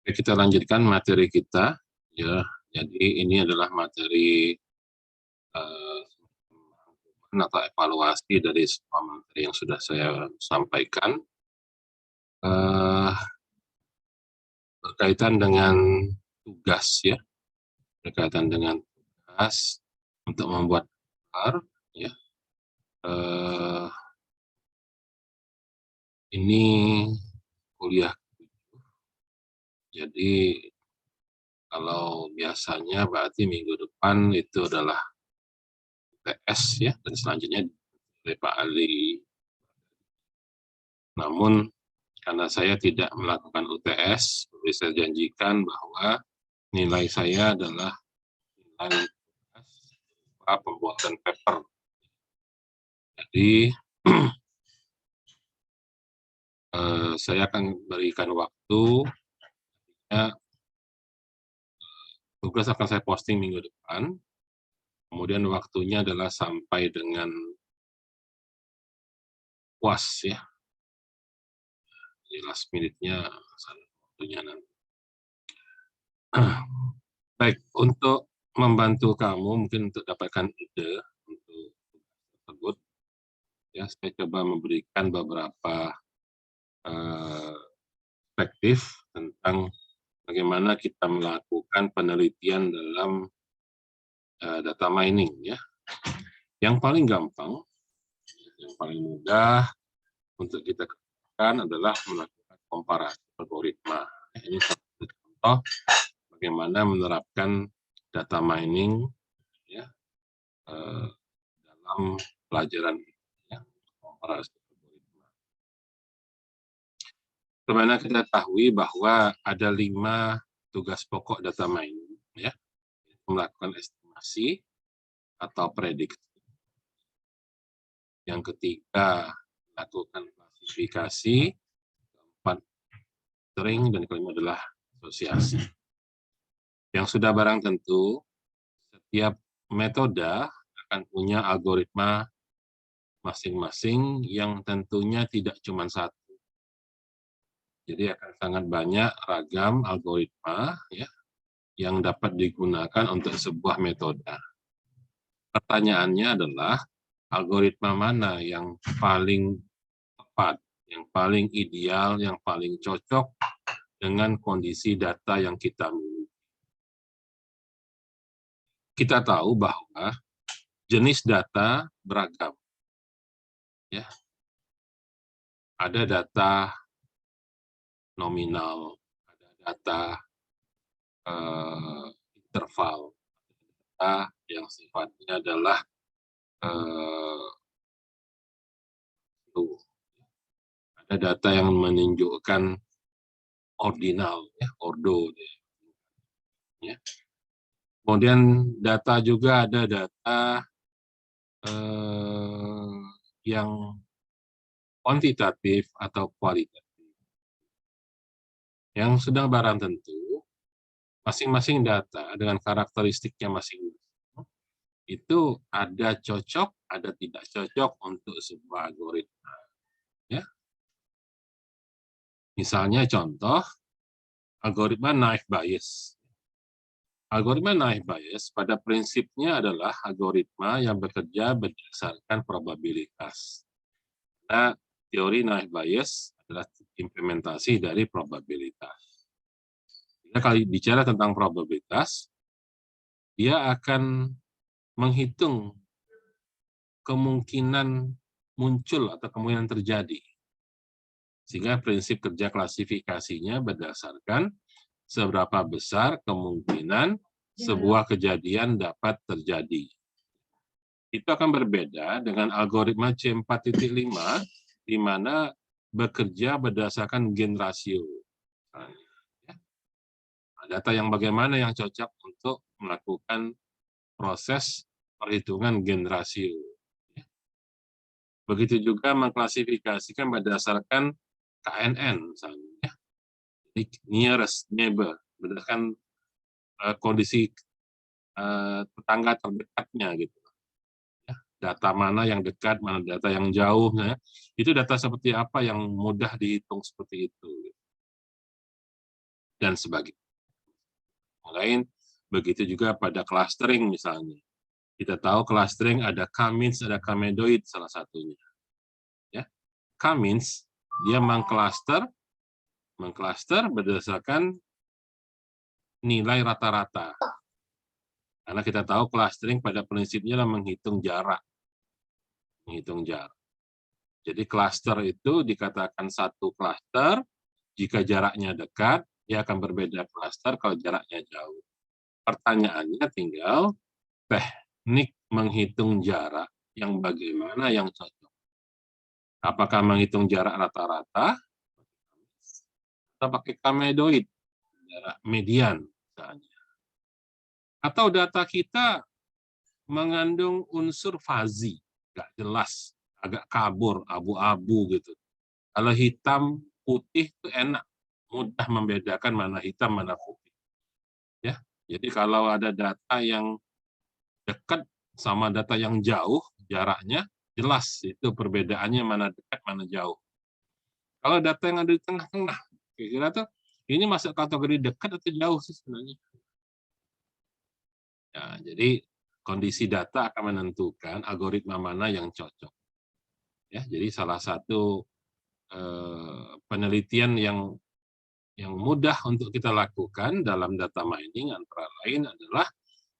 Oke, kita lanjutkan materi kita, ya. Jadi ini adalah materi atau evaluasi dari semua materi yang sudah saya sampaikan berkaitan dengan tugas, ya, berkaitan dengan tugas untuk membuat daftar, ya. Ini kuliah, jadi kalau biasanya berarti minggu depan itu adalah UTS, ya, dan selanjutnya oleh Pak Ali. Namun karena saya tidak melakukan UTS, saya janjikan bahwa nilai saya adalah nilai pembuatan paper. Jadi saya akan berikan waktu, ya, tugas akan saya posting minggu depan, kemudian waktunya adalah sampai dengan UAS, ya. Jadi last minute-nya waktunya nanti. Baik, untuk membantu kamu mungkin untuk dapatkan ide untuk tersebut, ya, saya coba memberikan beberapa perspektif tentang bagaimana kita melakukan penelitian dalam data mining, ya. Yang paling gampang, yang paling mudah untuk kita kerjakan adalah melakukan komparasi algoritma. Ini satu contoh bagaimana menerapkan data mining, ya, dalam pelajaran, ya, komparasi algoritma. Sebenarnya kita ketahui bahwa ada 5 tugas pokok data mining, ya, melakukan estimasi atau prediksi. Yang ketiga, melakukan klasifikasi. Keempat, filtering, dan kelima adalah asosiasi. Yang sudah barang tentu, setiap metode akan punya algoritma masing-masing yang tentunya tidak cuma satu. Jadi akan sangat banyak ragam algoritma, ya, yang dapat digunakan untuk sebuah metode. Pertanyaannya adalah, algoritma mana yang paling tepat, yang paling ideal, yang paling cocok dengan kondisi data yang kita miliki. Kita tahu bahwa jenis data beragam, ya. Ada data nominal, ada data interval, data yang sifatnya adalah ada data yang menunjukkan ordinal, ya, ordo, ya. Kemudian data juga ada data yang kuantitatif atau kualitatif. Yang sudah barang tentu, masing-masing data dengan karakteristiknya masing-masing, itu ada cocok, ada tidak cocok untuk sebuah algoritma, ya. Misalnya contoh, algoritma naive Bayes. Algoritma naive Bayes pada prinsipnya adalah algoritma yang bekerja berdasarkan probabilitas. Nah, teori naive Bayes adalah implementasi dari probabilitas. Jika kali bicara tentang probabilitas, dia akan menghitung kemungkinan muncul atau kemungkinan terjadi. Sehingga prinsip kerja klasifikasinya berdasarkan seberapa besar kemungkinan sebuah kejadian dapat terjadi. Itu akan berbeda dengan algoritma C4.5, di mana bekerja berdasarkan gain ratio. Data yang bagaimana yang cocok untuk melakukan proses perhitungan gain ratio. Begitu juga mengklasifikasikan berdasarkan KNN, misalnya, nearest neighbor, berdasarkan kondisi tetangga terdekatnya, gitu. Data mana yang dekat, mana data yang jauh, ya. Itu data seperti apa yang mudah dihitung seperti itu. dan sebagainya. Yang lain, begitu juga pada clustering misalnya. Kita tahu clustering ada K-means, ada K-medoid salah satunya. Ya. K-means, dia mengcluster berdasarkan nilai rata-rata. Karena kita tahu clustering pada prinsipnya adalah menghitung jarak. Jadi cluster itu dikatakan satu cluster, jika jaraknya dekat, dia akan berbeda cluster kalau jaraknya jauh. Pertanyaannya tinggal teknik menghitung jarak yang bagaimana yang cocok. Apakah menghitung jarak rata-rata atau pakai K-medoid, jarak median misalnya. Atau data kita mengandung unsur fuzzy, nggak jelas, agak kabur, abu-abu gitu. Kalau hitam putih itu enak, mudah membedakan mana hitam mana putih. Ya, jadi kalau ada data yang dekat sama data yang jauh, jaraknya jelas itu perbedaannya mana dekat mana jauh. Kalau data yang ada di tengah-tengah, kira-kira tuh ini masuk kategori dekat atau jauh sih sebenarnya. Ya, jadi kondisi data akan menentukan algoritma mana yang cocok. Ya, jadi salah satu penelitian yang mudah untuk kita lakukan dalam data mining antara lain adalah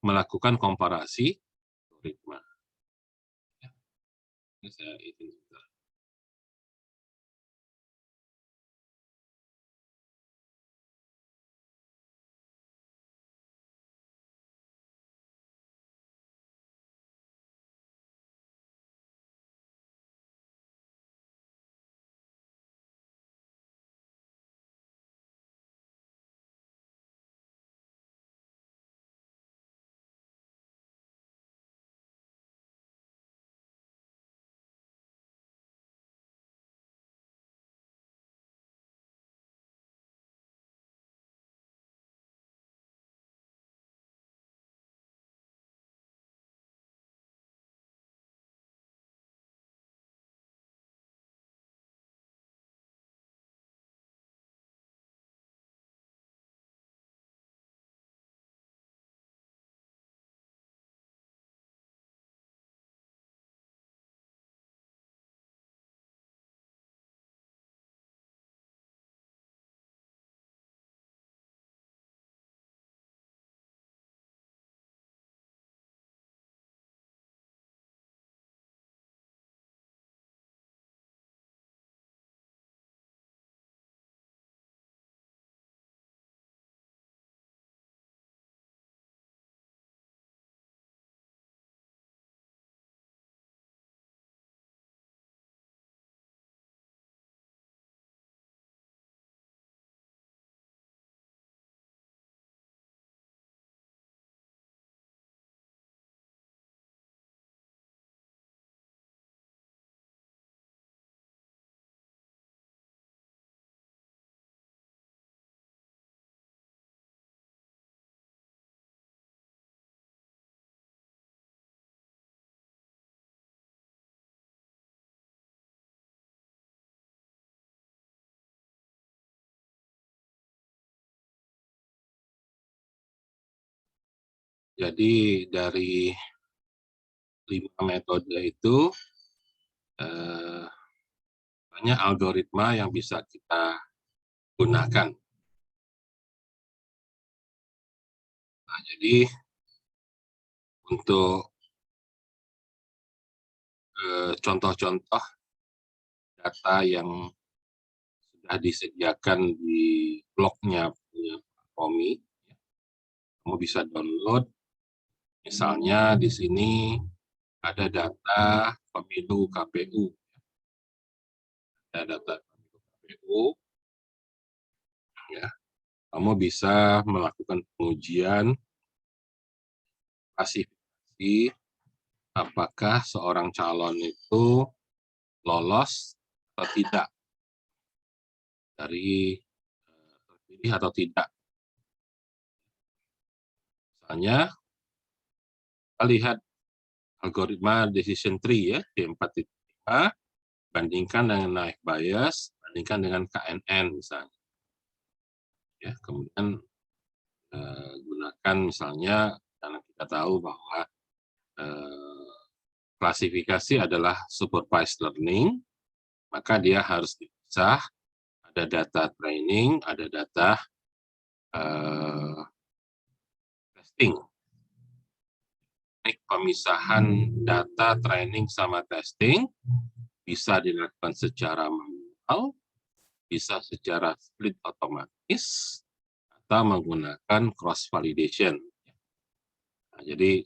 melakukan komparasi algoritma. Ya, saya izin sebentar. Jadi dari 5 metode itu banyak algoritma yang bisa kita gunakan. Nah, jadi untuk contoh-contoh data yang sudah disediakan di blognya punya Pak Romi, kamu bisa download. Misalnya di sini ada data pemilu KPU. Ada data pemilu KPU. Ya, kamu bisa melakukan pengujian klasifikasi apakah seorang calon itu lolos atau tidak, dari terpilih atau tidak. Misalnya, kita lihat algoritma decision tree ya, D4.5, bandingkan dengan naik bias, bandingkan dengan KNN misalnya. Ya, kemudian gunakan misalnya, karena kita tahu bahwa klasifikasi adalah supervised learning, maka dia harus dipisah, ada data training, ada data testing. Pemisahan data training sama testing bisa dilakukan secara manual, bisa secara split otomatis, atau menggunakan cross validation. Nah, jadi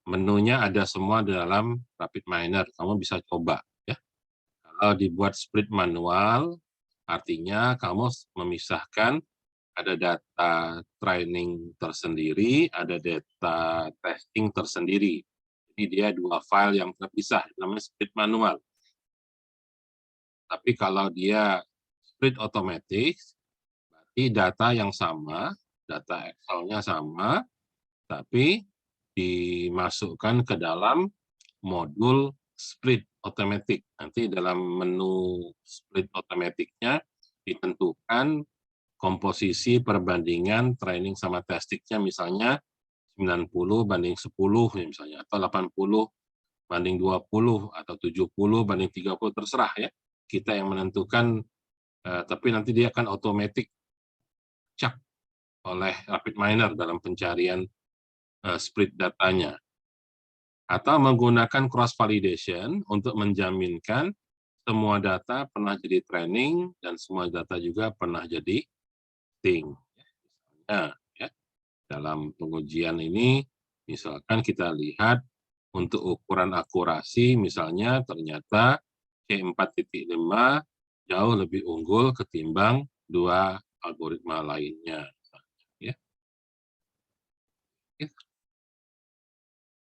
menunya ada semua di dalam RapidMiner, kamu bisa coba ya. Kalau dibuat split manual, artinya kamu memisahkan ada data training tersendiri, ada data testing tersendiri. Jadi dia dua file yang terpisah, namanya split manual. Tapi kalau dia split otomatis, berarti data yang sama, data Excel-nya sama, tapi dimasukkan ke dalam modul split automatic. Nanti dalam menu split automatic-nya ditentukan komposisi perbandingan training sama testingnya, misalnya 90 banding 10 misalnya, atau 80 banding 20, atau 70 banding 30, terserah ya. Kita yang menentukan, tapi nanti dia akan otomatis cek oleh RapidMiner dalam pencarian split datanya. Atau menggunakan cross validation untuk menjaminkan semua data pernah jadi training dan semua data juga pernah jadi testing. Misalnya, ya, dalam pengujian ini, misalkan kita lihat untuk ukuran akurasi, misalnya ternyata C4.5 jauh lebih unggul ketimbang dua algoritma lainnya. Ya.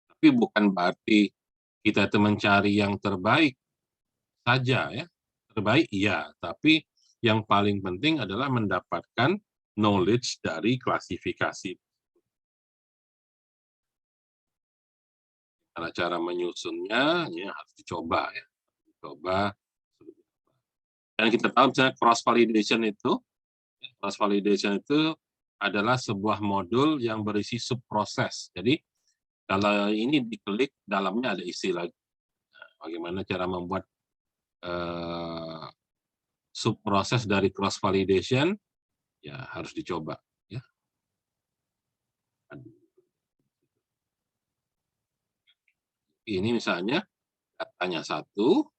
Tapi bukan berarti kita itu mencari yang terbaik saja ya. Terbaik iya, tapi yang paling penting adalah mendapatkan knowledge dari klasifikasi. Cara menyusunnya ya harus dicoba ya. Coba. Dan kita tahu misalnya cross validation itu adalah sebuah modul yang berisi subproses. Jadi kalau ini diklik, dalamnya ada isi lagi. Bagaimana cara membuat subproses dari cross validation, ya harus dicoba. Ya. Ini misalnya datanya satu,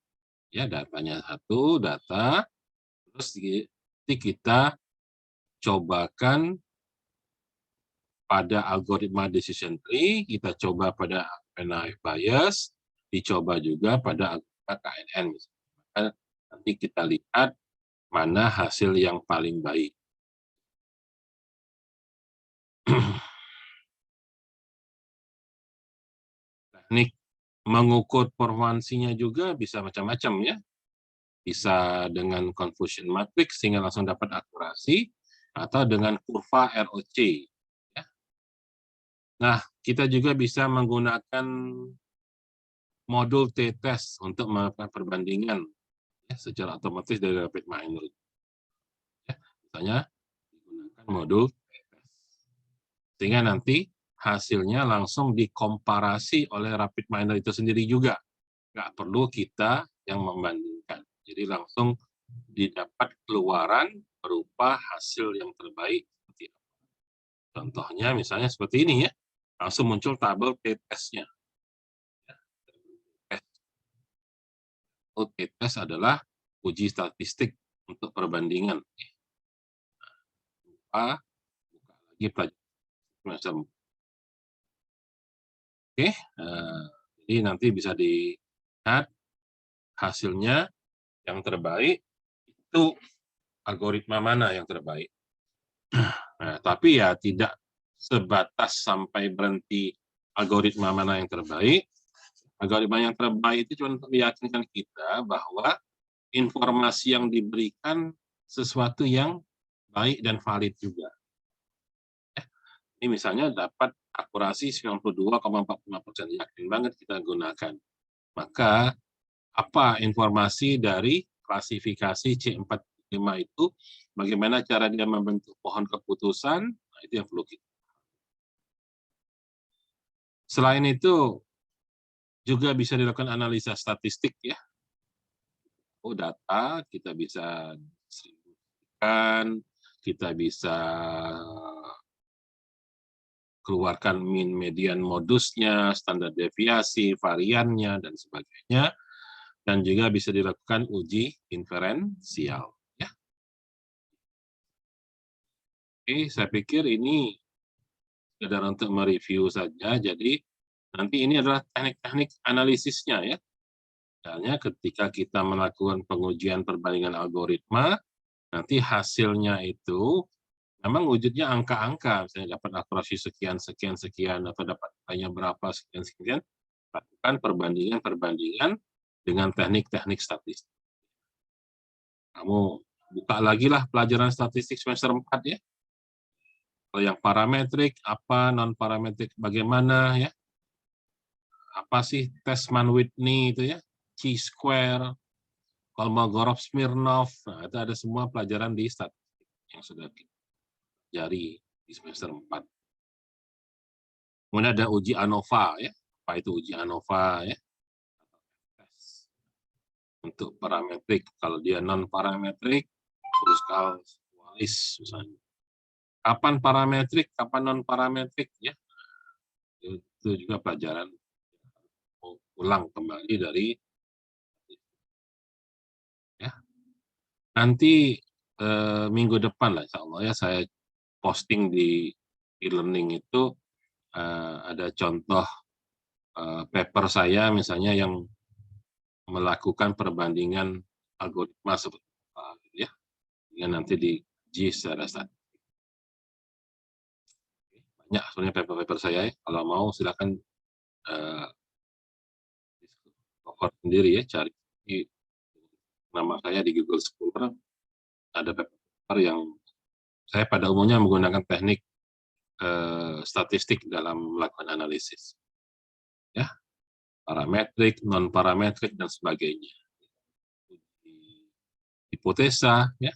ya datanya satu, data, terus kita cobakan pada algoritma decision tree, kita coba pada NIF bias, dicoba juga pada algoritma KNN. Maka nanti kita lihat mana hasil yang paling baik. Teknik mengukur performansinya juga bisa macam-macam ya. Bisa dengan confusion matrix sehingga langsung dapat akurasi, atau dengan kurva ROC. Ya. Nah, kita juga bisa menggunakan modul t-test untuk melakukan perbandingan ya, secara otomatis dari RapidMiner. Ya, misalnya digunakan modul t-test. Sehingga nanti hasilnya langsung dikomparasi oleh RapidMiner itu sendiri juga. Nggak perlu kita yang membandingkan. Jadi langsung didapat keluaran berupa hasil yang terbaik. Contohnya misalnya seperti ini ya, langsung muncul tabel t-testnya. T-test adalah uji statistik untuk perbandingan. Buka lagi pelajaran. Oke, jadi nanti bisa dilihat hasilnya yang terbaik itu algoritma mana yang terbaik. Nah, tapi ya tidak sebatas sampai berhenti algoritma mana yang terbaik. Algoritma yang terbaik itu cuma untuk meyakinkan kita bahwa informasi yang diberikan sesuatu yang baik dan valid juga. Ini misalnya dapat akurasi 92,45%, yakin banget kita gunakan. Maka apa informasi dari klasifikasi C4.5 5 itu, bagaimana cara dia membentuk pohon keputusan, nah itu yang perlu kita. Selain itu, juga bisa dilakukan analisa statistik ya. Data, kita bisa distribusikan, kita bisa keluarkan mean, median, modusnya, standar deviasi, variannya, dan sebagainya. Dan juga bisa dilakukan uji inferensial. Ya. Oke, saya pikir ini sekedar untuk mereview saja. Jadi nanti ini adalah teknik-teknik analisisnya ya. Misalnya ketika kita melakukan pengujian perbandingan algoritma, nanti hasilnya itu memang wujudnya angka-angka, misalnya dapat akurasi sekian, sekian, sekian, atau dapat hanya berapa, sekian, sekian, lakukan perbandingan-perbandingan dengan teknik-teknik statistik. Kamu buka lagi lah pelajaran statistik semester 4 ya. Kalau yang parametrik, apa, non-parametrik, bagaimana ya. Apa sih tes Mann-Whitney itu ya, chi-square, Kolmogorov-Smirnov, nah itu ada semua pelajaran di statistik yang sudah dipelajari di semester 4. Kemudian ada uji ANOVA ya, apa itu uji ANOVA ya? Untuk parametrik, kalau dia non-parametrik, terus kalis misalnya. Kapan parametrik, kapan non-parametrik ya? Itu juga pelajaran ulang kembali dari ya. Nanti minggu depan lah insya Allah ya saya posting di e-learning itu ada contoh paper saya misalnya yang melakukan perbandingan algoritma seperti apa gitu ya. Yang nanti diuji secara statistik. Banyak sebenarnya paper-paper saya ya. Kalau mau silakan cover sendiri ya, cari nama saya di Google Scholar, ada paper yang saya pada umumnya menggunakan teknik statistik dalam melakukan analisis. Ya, parametrik, non-parametrik, dan sebagainya. Hipotesa, ya.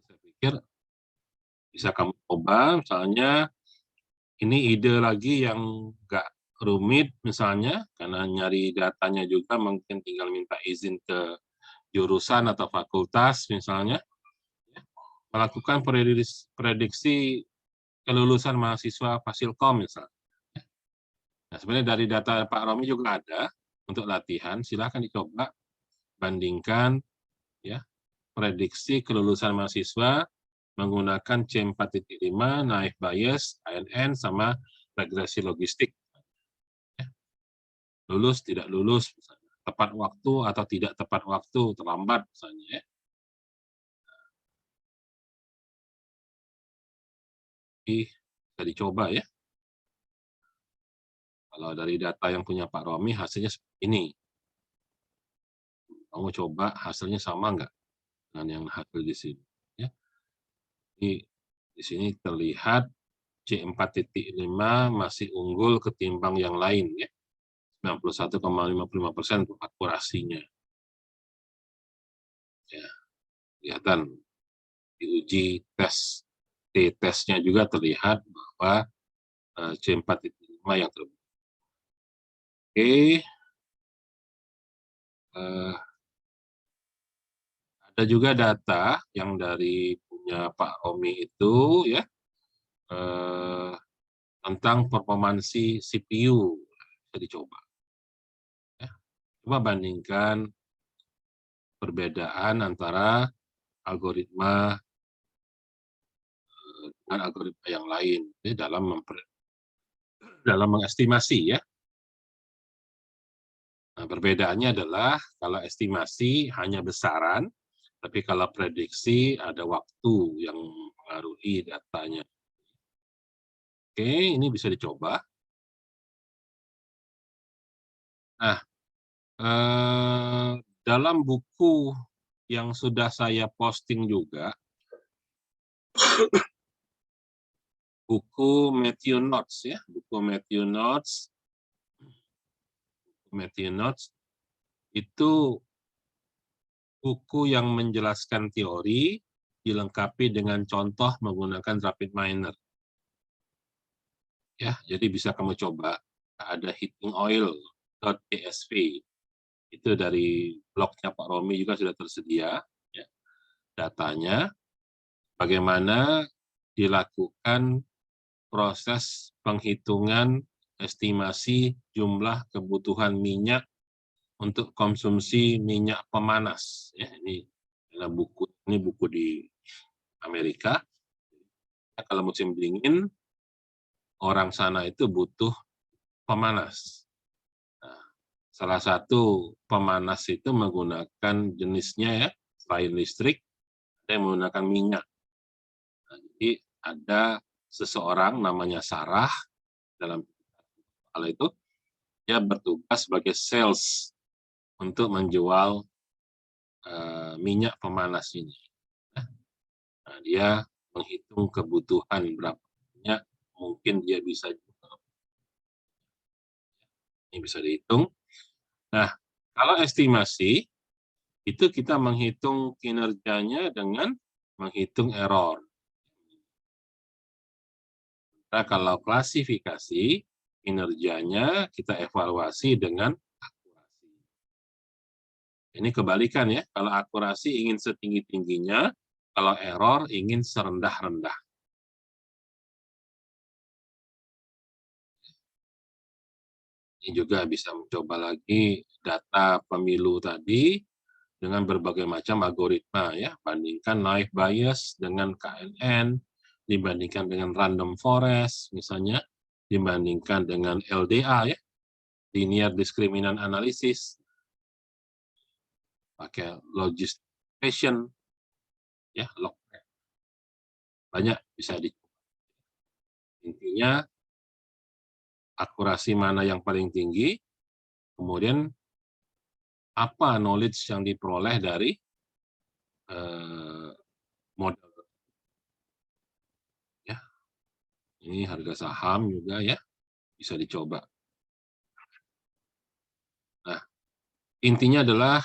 Saya pikir bisa kamu coba, misalnya ini ide lagi yang nggak rumit, misalnya, karena nyari datanya juga mungkin tinggal minta izin ke jurusan atau fakultas, misalnya, melakukan prediksi kelulusan mahasiswa Fasilkom, misalnya. Nah, sebenarnya dari data Pak Romi juga ada untuk latihan, silakan dicoba bandingkan ya prediksi kelulusan mahasiswa menggunakan C4.5, naive Bayes, ANN, sama regresi logistik. Ya. Lulus, tidak lulus, misalnya. Tepat waktu atau tidak tepat waktu, terlambat misalnya. Ya. Bisa dicoba ya. Kalau dari data yang punya Pak Romi, hasilnya seperti ini. Kamu coba hasilnya sama nggak dengan yang hasil di sini? Ya. Di sini terlihat C4.5 masih unggul ketimbang yang lain ya. 91,55% untuk akurasinya. Ya, kelihatan diuji tes T-tesnya juga terlihat bahwa C4.5 yang terbaik. Oke. Ada juga data yang dari punya Pak Romi itu ya tentang performansi CPU. Bisa dicoba. Ya. Coba bandingkan perbedaan antara algoritma dengan algoritma yang lain dalam mengestimasi ya. Nah, perbedaannya adalah kalau estimasi hanya besaran, tapi kalau prediksi ada waktu yang mengaruhi datanya. Oke, ini bisa dicoba. Nah, dalam buku yang sudah saya posting juga, buku Matthew Notes ya, buku Matthew Notes itu buku yang menjelaskan teori dilengkapi dengan contoh menggunakan rapid miner. Ya, jadi bisa kamu coba. Ada heatingoil.csv. Itu dari blognya Pak Romi juga sudah tersedia. Ya, datanya, bagaimana dilakukan proses penghitungan estimasi jumlah kebutuhan minyak untuk konsumsi minyak pemanas. Ya, ini buku di Amerika. Kalau musim dingin, orang sana itu butuh pemanas. Nah, salah satu pemanas itu menggunakan jenisnya ya, selain listrik, ada yang menggunakan minyak. Nah, jadi ada seseorang namanya Sarah dalam hal itu, dia bertugas sebagai sales untuk menjual minyak pemanas ini. Nah, dia menghitung kebutuhan berapa minyak mungkin dia bisa jual. Ini bisa dihitung. Nah, kalau estimasi itu kita menghitung kinerjanya dengan menghitung error. Nah, kalau klasifikasi kinerjanya kita evaluasi dengan akurasi. Ini kebalikan ya, kalau akurasi ingin setinggi-tingginya, kalau error ingin serendah-rendah. Ini juga bisa mencoba lagi data pemilu tadi dengan berbagai macam algoritma ya, bandingkan naive Bayes dengan KNN, dibandingkan dengan random forest misalnya, dibandingkan dengan LDA ya, linear discriminant analysis, pakai logistation ya, banyak bisa dicoba. Intinya akurasi mana yang paling tinggi, kemudian apa knowledge yang diperoleh dari model. Ya, ini harga saham juga ya, bisa dicoba. Nah, intinya adalah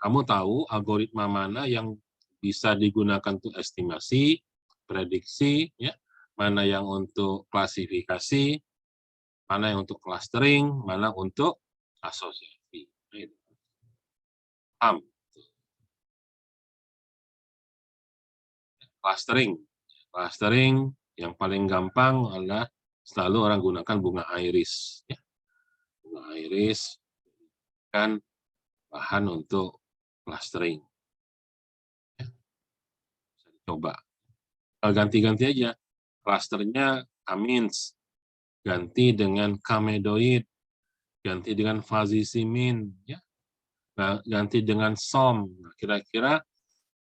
kamu tahu algoritma mana yang bisa digunakan untuk estimasi, prediksi, ya, mana yang untuk klasifikasi, mana yang untuk clustering, mana untuk asosiasi. Paham? Clustering yang paling gampang adalah selalu orang gunakan bunga iris. Ya. Bunga iris kan bahan untuk clustering. Ya. Bisa dicoba. Ganti-ganti aja. Clusternya amines, ganti dengan kamedoid, ganti dengan fazisimin, ya. Ganti dengan SOM. Kira-kira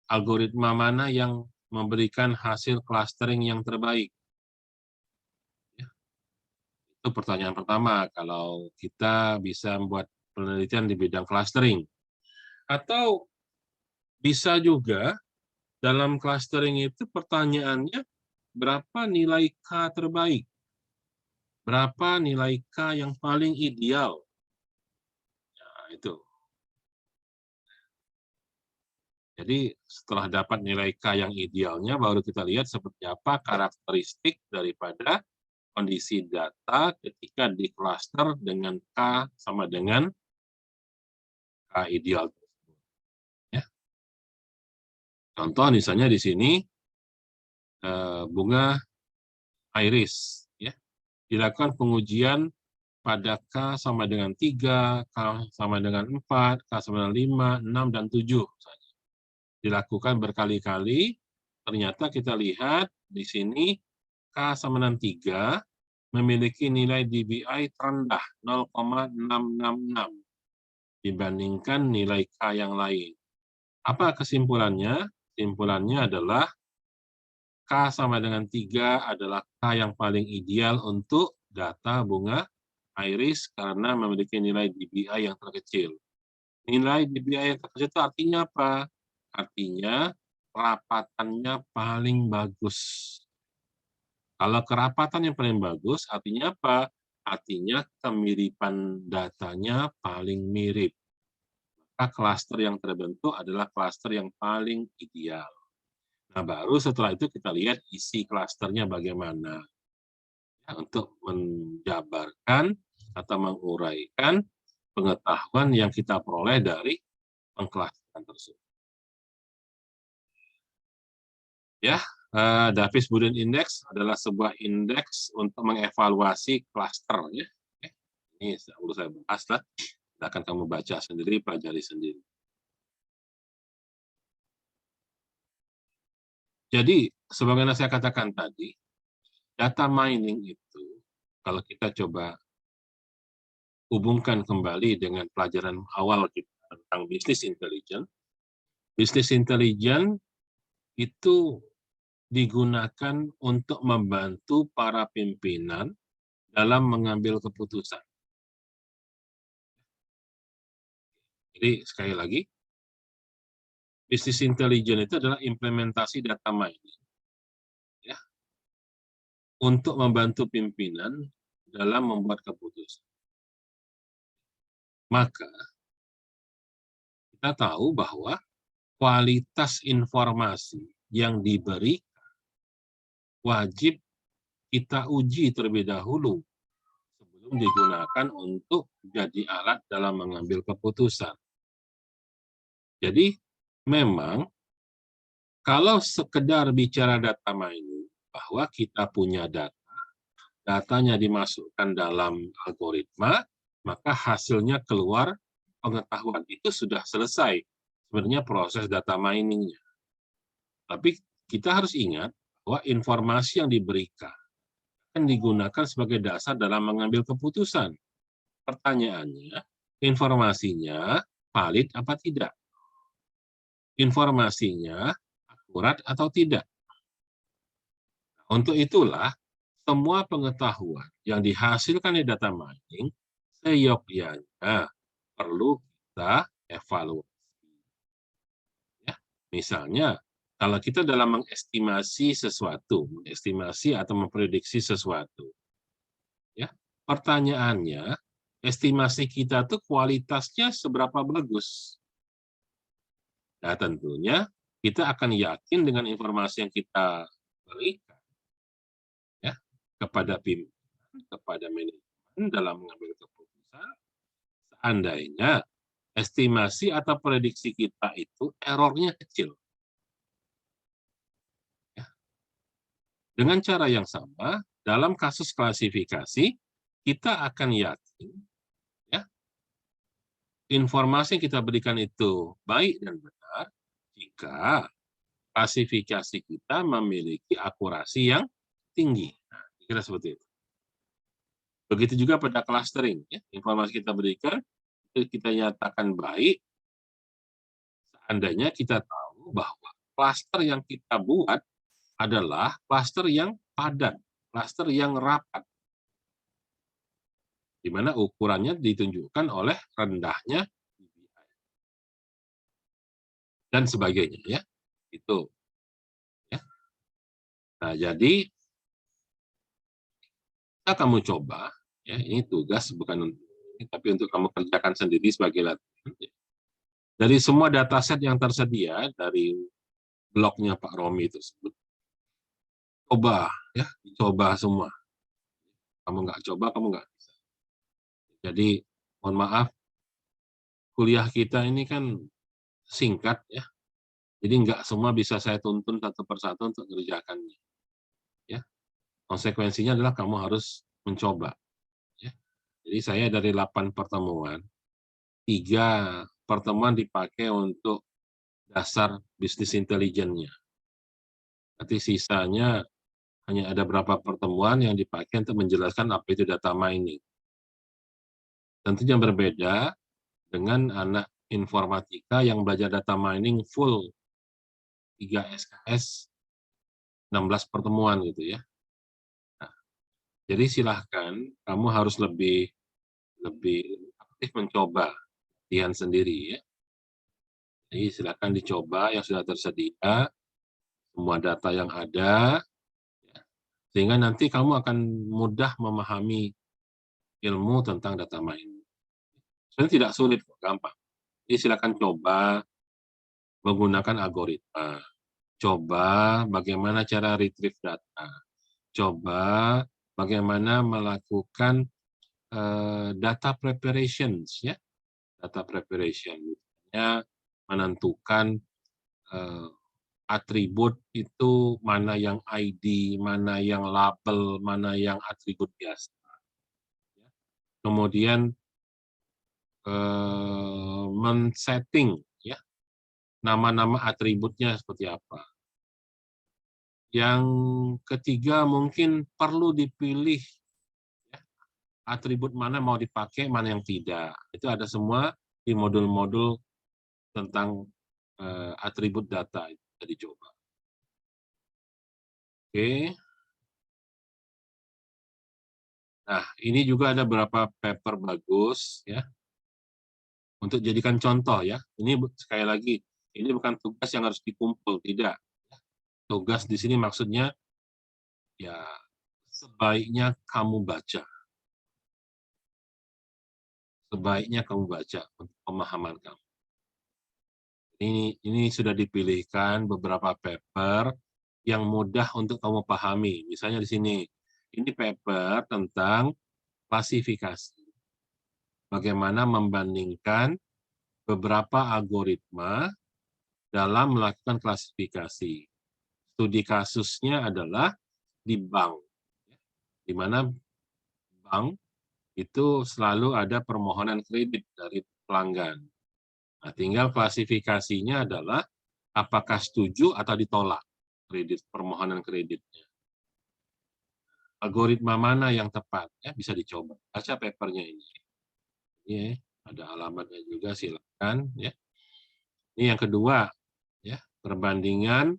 algoritma mana yang memberikan hasil clustering yang terbaik? Itu pertanyaan pertama, kalau kita bisa membuat penelitian di bidang clustering. Atau bisa juga dalam clustering itu pertanyaannya, berapa nilai K terbaik? Berapa nilai K yang paling ideal? Nah, itu. Jadi setelah dapat nilai K yang idealnya, baru kita lihat seperti apa karakteristik daripada kondisi data ketika di cluster dengan K sama dengan K ideal. Ya. Contoh misalnya di sini bunga iris. Ya. Dilakukan pengujian pada K sama dengan 3, K sama dengan 4, K sama dengan 5, 6, dan 7. Dilakukan berkali-kali, ternyata kita lihat di sini K sama dengan 3 memiliki nilai DBI terendah 0,666 dibandingkan nilai K yang lain. Apa kesimpulannya? Kesimpulannya adalah K sama dengan 3 adalah K yang paling ideal untuk data bunga iris karena memiliki nilai DBI yang terkecil. Nilai DBI yang terkecil itu artinya apa? Artinya kerapatannya paling bagus. Kalau kerapatan yang paling bagus, artinya apa? Artinya kemiripan datanya paling mirip. maka klaster yang terbentuk adalah klaster yang paling ideal. Nah, baru setelah itu kita lihat isi klasternya bagaimana. Ya, untuk menjabarkan atau menguraikan pengetahuan yang kita peroleh dari pengklasteran tersebut. Ya, Davis-Buden Index adalah sebuah indeks untuk mengevaluasi klaster. Ya. Ini perlu saya bahas lah. Silakan kamu baca sendiri, pelajari sendiri. Jadi, sebagaimana saya katakan tadi, data mining itu, kalau kita coba hubungkan kembali dengan pelajaran awal kita tentang bisnis intelijen itu digunakan untuk membantu para pimpinan dalam mengambil keputusan. Jadi sekali lagi, bisnis intelijen itu adalah implementasi data mining, ya, untuk membantu pimpinan dalam membuat keputusan. Maka kita tahu bahwa kualitas informasi yang diberikan wajib kita uji terlebih dahulu sebelum digunakan untuk jadi alat dalam mengambil keputusan. Jadi memang kalau sekedar bicara data mining, bahwa kita punya data, datanya dimasukkan dalam algoritma, maka hasilnya keluar pengetahuan. Itu sudah selesai sebenarnya proses data mining-nya. Tapi kita harus ingat bahwa informasi yang diberikan akan digunakan sebagai dasar dalam mengambil keputusan. Pertanyaannya, informasinya valid apa tidak? Informasinya akurat atau tidak? Untuk itulah, semua pengetahuan yang dihasilkan di data mining, seyogyanya perlu kita evaluasi. Ya, misalnya, kalau kita dalam mengestimasi sesuatu, mengestimasi atau memprediksi sesuatu, ya, pertanyaannya, estimasi kita tuh kualitasnya seberapa bagus? Nah, tentunya kita akan yakin dengan informasi yang kita berikan, ya, kepada pimpinan, kepada manajemen dalam mengambil keputusan, seandainya estimasi atau prediksi kita itu errornya kecil. Ya. Dengan cara yang sama, dalam kasus klasifikasi, kita akan yakin, ya, informasi yang kita berikan itu baik dan benar jika klasifikasi kita memiliki akurasi yang tinggi. Nah, kira seperti itu. Begitu juga pada clustering, ya, informasi kita berikan itu kita nyatakan baik seandainya kita tahu bahwa cluster yang kita buat adalah cluster yang padat, cluster yang rapat, di mana ukurannya ditunjukkan oleh rendahnya DBI dan sebagainya, ya. Itu, ya. Nah, jadi kamu coba, ya, ini tugas bukan tapi untuk kamu kerjakan sendiri sebagai latihan. Dari semua dataset yang tersedia dari blognya Pak Romi tersebut, coba, ya, coba semua. Kamu nggak coba, kamu nggak bisa. Jadi, mohon maaf, kuliah kita ini kan singkat, ya. Jadi nggak semua bisa saya tuntun satu persatu untuk mengerjakannya. Ya. Konsekuensinya adalah kamu harus mencoba. Ya. Jadi saya dari 8 pertemuan, 3 pertemuan dipakai untuk dasar bisnis intelijennya. Nanti sisanya hanya ada berapa pertemuan yang dipakai untuk menjelaskan apa itu data mining. Tentunya berbeda dengan anak informatika yang belajar data mining full 3 SKS, 16 pertemuan gitu, ya. Nah, jadi silahkan kamu harus lebih aktif mencoba latihan sendiri, ya. Jadi silahkan dicoba yang sudah tersedia, semua data yang ada, ya, sehingga nanti kamu akan mudah memahami ilmu tentang data mining. Sebenarnya tidak sulit, gampang. Jadi silakan coba menggunakan algoritma. Coba bagaimana cara retrieve data. Coba bagaimana melakukan data preparations, ya, data preparation, misalnya menentukan atribut itu mana yang ID, mana yang label, mana yang atribut biasa. Kemudian men-setting, ya, nama-nama atributnya seperti apa. Yang ketiga mungkin perlu dipilih, ya, atribut mana mau dipakai, mana yang tidak. Itu ada semua di modul-modul tentang atribut data itu bisa dicoba. Oke. Nah, ini juga ada beberapa paper bagus, ya, untuk jadikan contoh, ya. Ini sekali lagi, ini bukan tugas yang harus dikumpul, tidak. Tugas di sini maksudnya, ya, sebaiknya kamu baca. Sebaiknya kamu baca untuk pemahaman kamu. Ini sudah dipilihkan beberapa paper yang mudah untuk kamu pahami. Misalnya di sini, ini paper tentang klasifikasi. Bagaimana membandingkan beberapa algoritma dalam melakukan klasifikasi. Studi kasusnya adalah di bank, di mana bank itu selalu ada permohonan kredit dari pelanggan. Nah, tinggal klasifikasinya adalah apakah setuju atau ditolak permohonan kreditnya. Algoritma mana yang tepat? Ya, bisa dicoba. Baca papernya ini. Ini ada alamatnya juga, silakan. Ya. Ini yang kedua, ya, perbandingan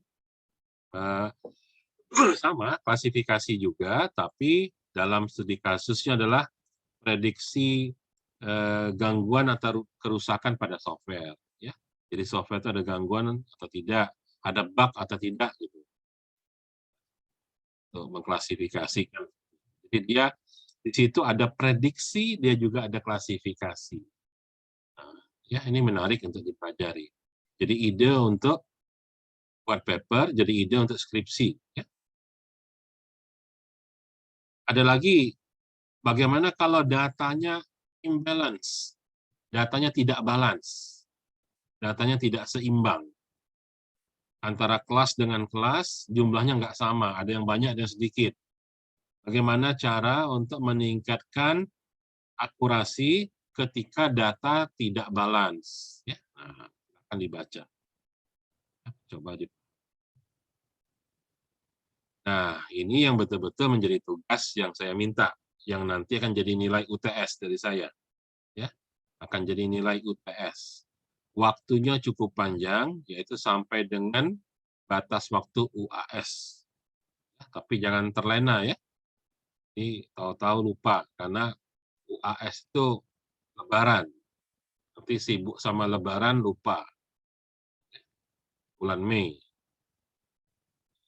sama klasifikasi juga, tapi dalam studi kasusnya adalah prediksi gangguan atau kerusakan pada software. Ya. Jadi software itu ada gangguan atau tidak, ada bug atau tidak, gitu. Untuk mengklasifikasikan. Jadi dia di situ ada prediksi, dia juga ada klasifikasi. Nah, ya, ini menarik untuk dipelajari. Jadi ide untuk buat paper, jadi ide untuk skripsi. Ya. Ada lagi, bagaimana kalau datanya imbalance, datanya tidak balance, datanya tidak seimbang. Antara kelas dengan kelas, jumlahnya nggak sama, ada yang banyak, ada yang sedikit. Bagaimana cara untuk meningkatkan akurasi ketika data tidak balance? Ya, nah, akan dibaca. Coba di. Nah, ini yang betul-betul menjadi tugas yang saya minta, yang nanti akan jadi nilai UTS dari saya. Ya, akan jadi nilai UTS. Waktunya cukup panjang, yaitu sampai dengan batas waktu UAS. Tapi jangan terlena, ya. Ini tahu-tahu lupa, karena UAS itu Lebaran. Nanti sibuk sama Lebaran, lupa. Bulan Mei.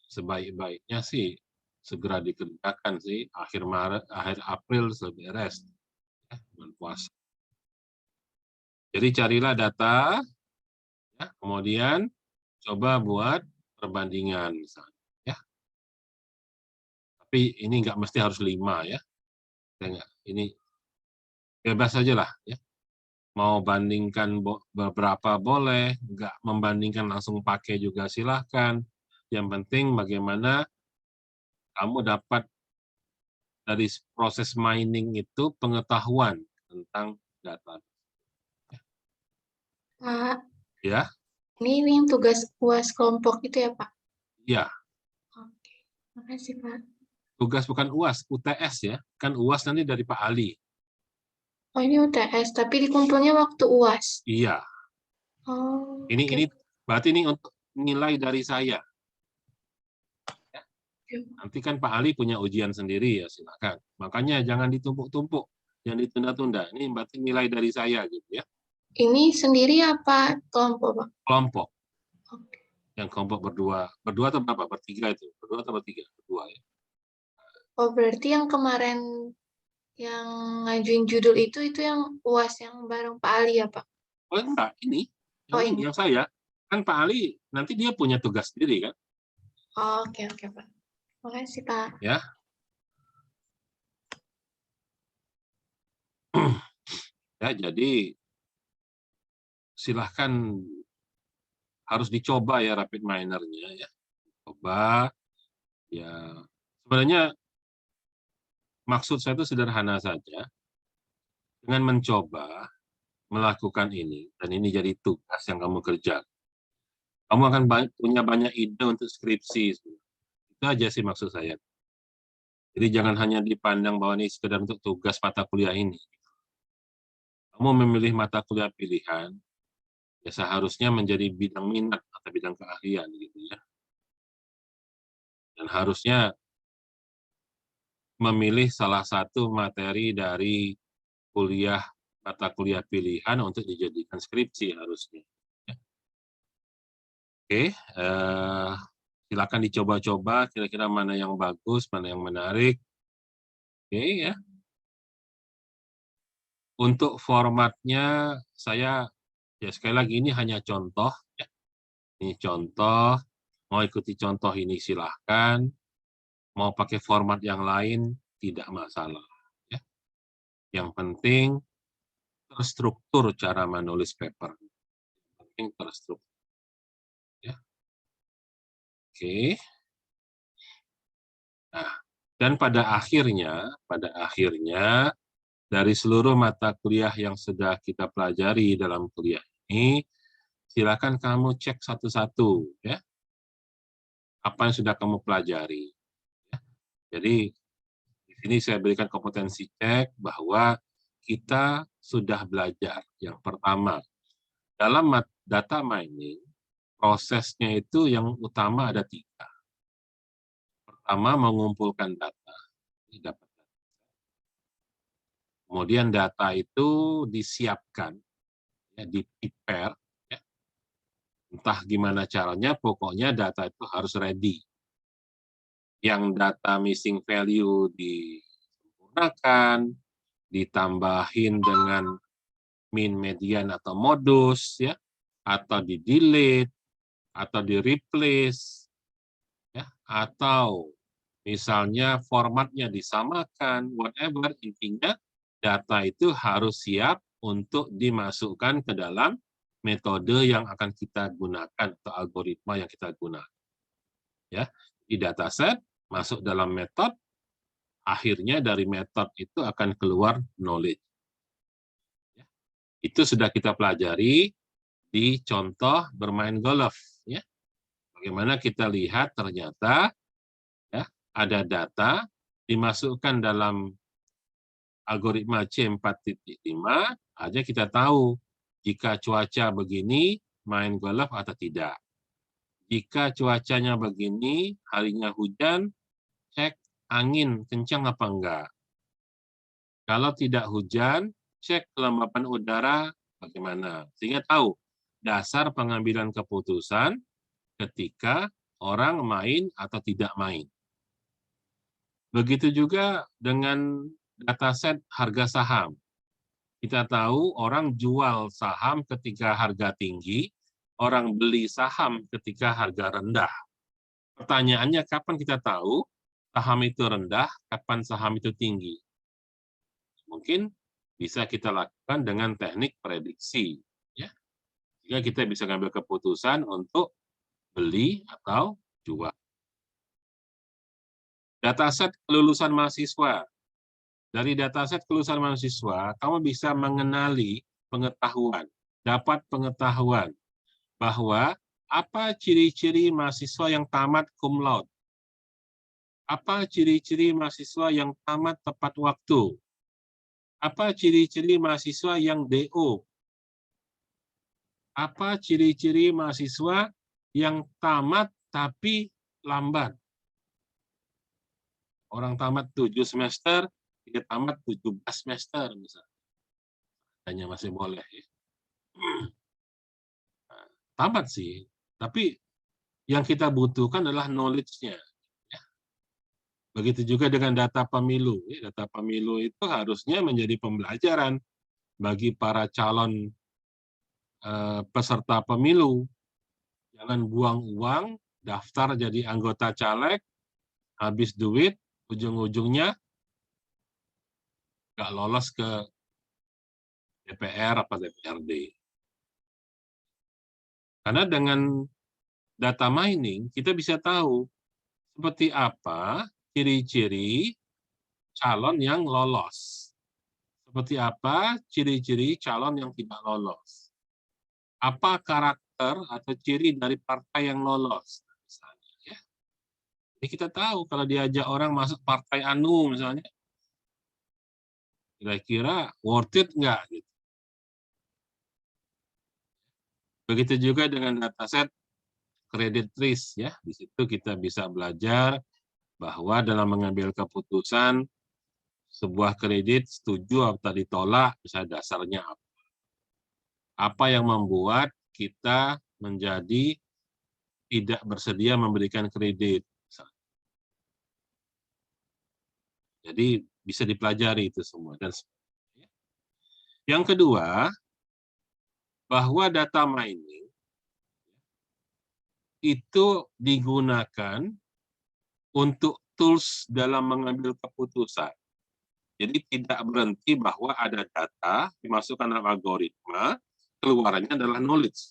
Sebaik-baiknya sih segera dikerjakan sih, akhir Maret, akhir April sudah beres. Bulan puasa. Jadi carilah data, ya, kemudian coba buat perbandingan misalnya. Ya. Tapi ini nggak mesti harus 5, ya. Ini bebas saja lah, ya. Mau bandingkan beberapa boleh, nggak membandingkan langsung pakai juga silahkan. Yang penting bagaimana kamu dapat dari proses mining itu pengetahuan tentang data. Pak, Ya, ini yang tugas UAS kelompok itu ya, Pak? iya. Oke, makasih, Pak. Tugas bukan UAS, UTS, ya. Kan UAS nanti dari Pak Ali. Oh, ini UTS, tapi dikumpulnya waktu UAS. Iya. Oh, Ini berarti ini untuk nilai dari saya. Ya. Nanti kan Pak Ali punya ujian sendiri, ya, silakan. Makanya jangan ditumpuk-tumpuk, jangan ditunda-tunda. Ini berarti nilai dari saya, gitu, ya. Ini sendiri apa kelompok, Pak? Kelompok. Oke. Yang kelompok berdua. Berdua atau berapa? Bertiga itu. Berdua atau bertiga? Berdua, ya. Oh, berarti yang kemarin yang ngajuin judul itu yang UAS yang bareng Pak Ali ya, Pak? Oh enggak, ini Oh, yang ini. yang saya. Kan Pak Ali nanti dia punya tugas sendiri kan, Oh, oke, oke, Pak. Makasih, Pak. ya. Ya, jadi silahkan harus dicoba ya rapid minernya ya. Coba ya. Sebenarnya maksud saya itu sederhana saja. Dengan mencoba melakukan ini dan ini jadi tugas yang kamu kerjakan, kamu akan punya banyak ide untuk skripsi. Itu aja sih maksud saya. Jadi jangan hanya dipandang bahwa ini sekedar untuk tugas mata kuliah ini. Kamu memilih mata kuliah pilihan, ya seharusnya menjadi bidang minat atau bidang keahlian gitu ya. Dan harusnya memilih salah satu materi dari kuliah mata kuliah pilihan untuk dijadikan skripsi harusnya. Oke, silakan dicoba-coba kira-kira mana yang bagus, mana yang menarik. Oke ya. Untuk formatnya saya ya sekali lagi ini hanya contoh ya. Ini contoh, mau ikuti contoh ini silahkan, mau pakai format yang lain tidak masalah ya. Yang penting terstruktur cara menulis paper. Yang penting terstruktur ya. Oke. Nah, dan pada akhirnya dari seluruh mata kuliah yang sudah kita pelajari dalam kuliah ini, silakan kamu cek satu-satu ya, apa yang sudah kamu pelajari. Ya. Jadi di sini saya berikan kompetensi cek bahwa kita sudah belajar. Yang pertama, dalam data mining, prosesnya itu yang utama ada 3. Pertama, mengumpulkan data. Kemudian data itu disiapkan, ya, di-prepare, ya. Entah gimana caranya, pokoknya data itu harus ready. Yang data missing value disempurnakan, ditambahin dengan min, median, atau modus, ya, atau di-delete, atau di-replace, ya, atau misalnya formatnya disamakan, whatever, intinya data itu harus siap untuk dimasukkan ke dalam metode yang akan kita gunakan atau algoritma yang kita gunakan. Ya, di dataset masuk dalam metode, akhirnya dari metode itu akan keluar knowledge. Ya, itu sudah kita pelajari di contoh bermain golf. Ya, bagaimana kita lihat ternyata ya, ada data dimasukkan dalam algoritma C4.5, aja kita tahu jika cuaca begini, main golf atau tidak. Jika cuacanya begini, harinya hujan, cek angin kencang apa enggak. Kalau tidak hujan, cek kelembapan udara bagaimana. Sehingga tahu dasar pengambilan keputusan ketika orang main atau tidak main. Begitu juga dengan dataset harga saham. Kita tahu orang jual saham ketika harga tinggi, orang beli saham ketika harga rendah. Pertanyaannya, kapan kita tahu saham itu rendah, kapan saham itu tinggi? Mungkin bisa kita lakukan dengan teknik prediksi. Ya. Jika kita bisa mengambil keputusan untuk beli atau jual. Dataset kelulusan mahasiswa. Dari dataset kelulusan mahasiswa, kamu bisa mengenali pengetahuan, dapat pengetahuan bahwa apa ciri-ciri mahasiswa yang tamat cum laude, apa ciri-ciri mahasiswa yang tamat tepat waktu, apa ciri-ciri mahasiswa yang DO, apa ciri-ciri mahasiswa yang tamat tapi lambat. Orang tamat 7 semester, dia tamat 17 semester misalnya. Hanya masih boleh ya. Tamat sih, tapi yang kita butuhkan adalah knowledge-nya. Ya. Begitu juga dengan data pemilu. Data pemilu itu harusnya menjadi pembelajaran bagi para calon peserta pemilu. Jangan buang uang, daftar jadi anggota caleg, habis duit, ujung-ujungnya nggak lolos ke DPR atau DPRD. Karena dengan data mining, kita bisa tahu seperti apa ciri-ciri calon yang lolos. Seperti apa ciri-ciri calon yang tidak lolos. Apa karakter atau ciri dari partai yang lolos. Misalnya, ya. Jadi kita tahu kalau diajak orang masuk partai anu misalnya, kira-kira worth it nggak? Gitu. Begitu juga dengan dataset credit risk, ya. Di situ kita bisa belajar bahwa dalam mengambil keputusan sebuah kredit setuju atau ditolak, misalnya dasarnya apa. Apa yang membuat kita menjadi tidak bersedia memberikan kredit. Jadi bisa dipelajari itu semua. Dan yang kedua, bahwa data mining itu digunakan untuk tools dalam mengambil keputusan. Jadi tidak berhenti bahwa ada data, dimasukkan dalam algoritma, keluarannya adalah knowledge.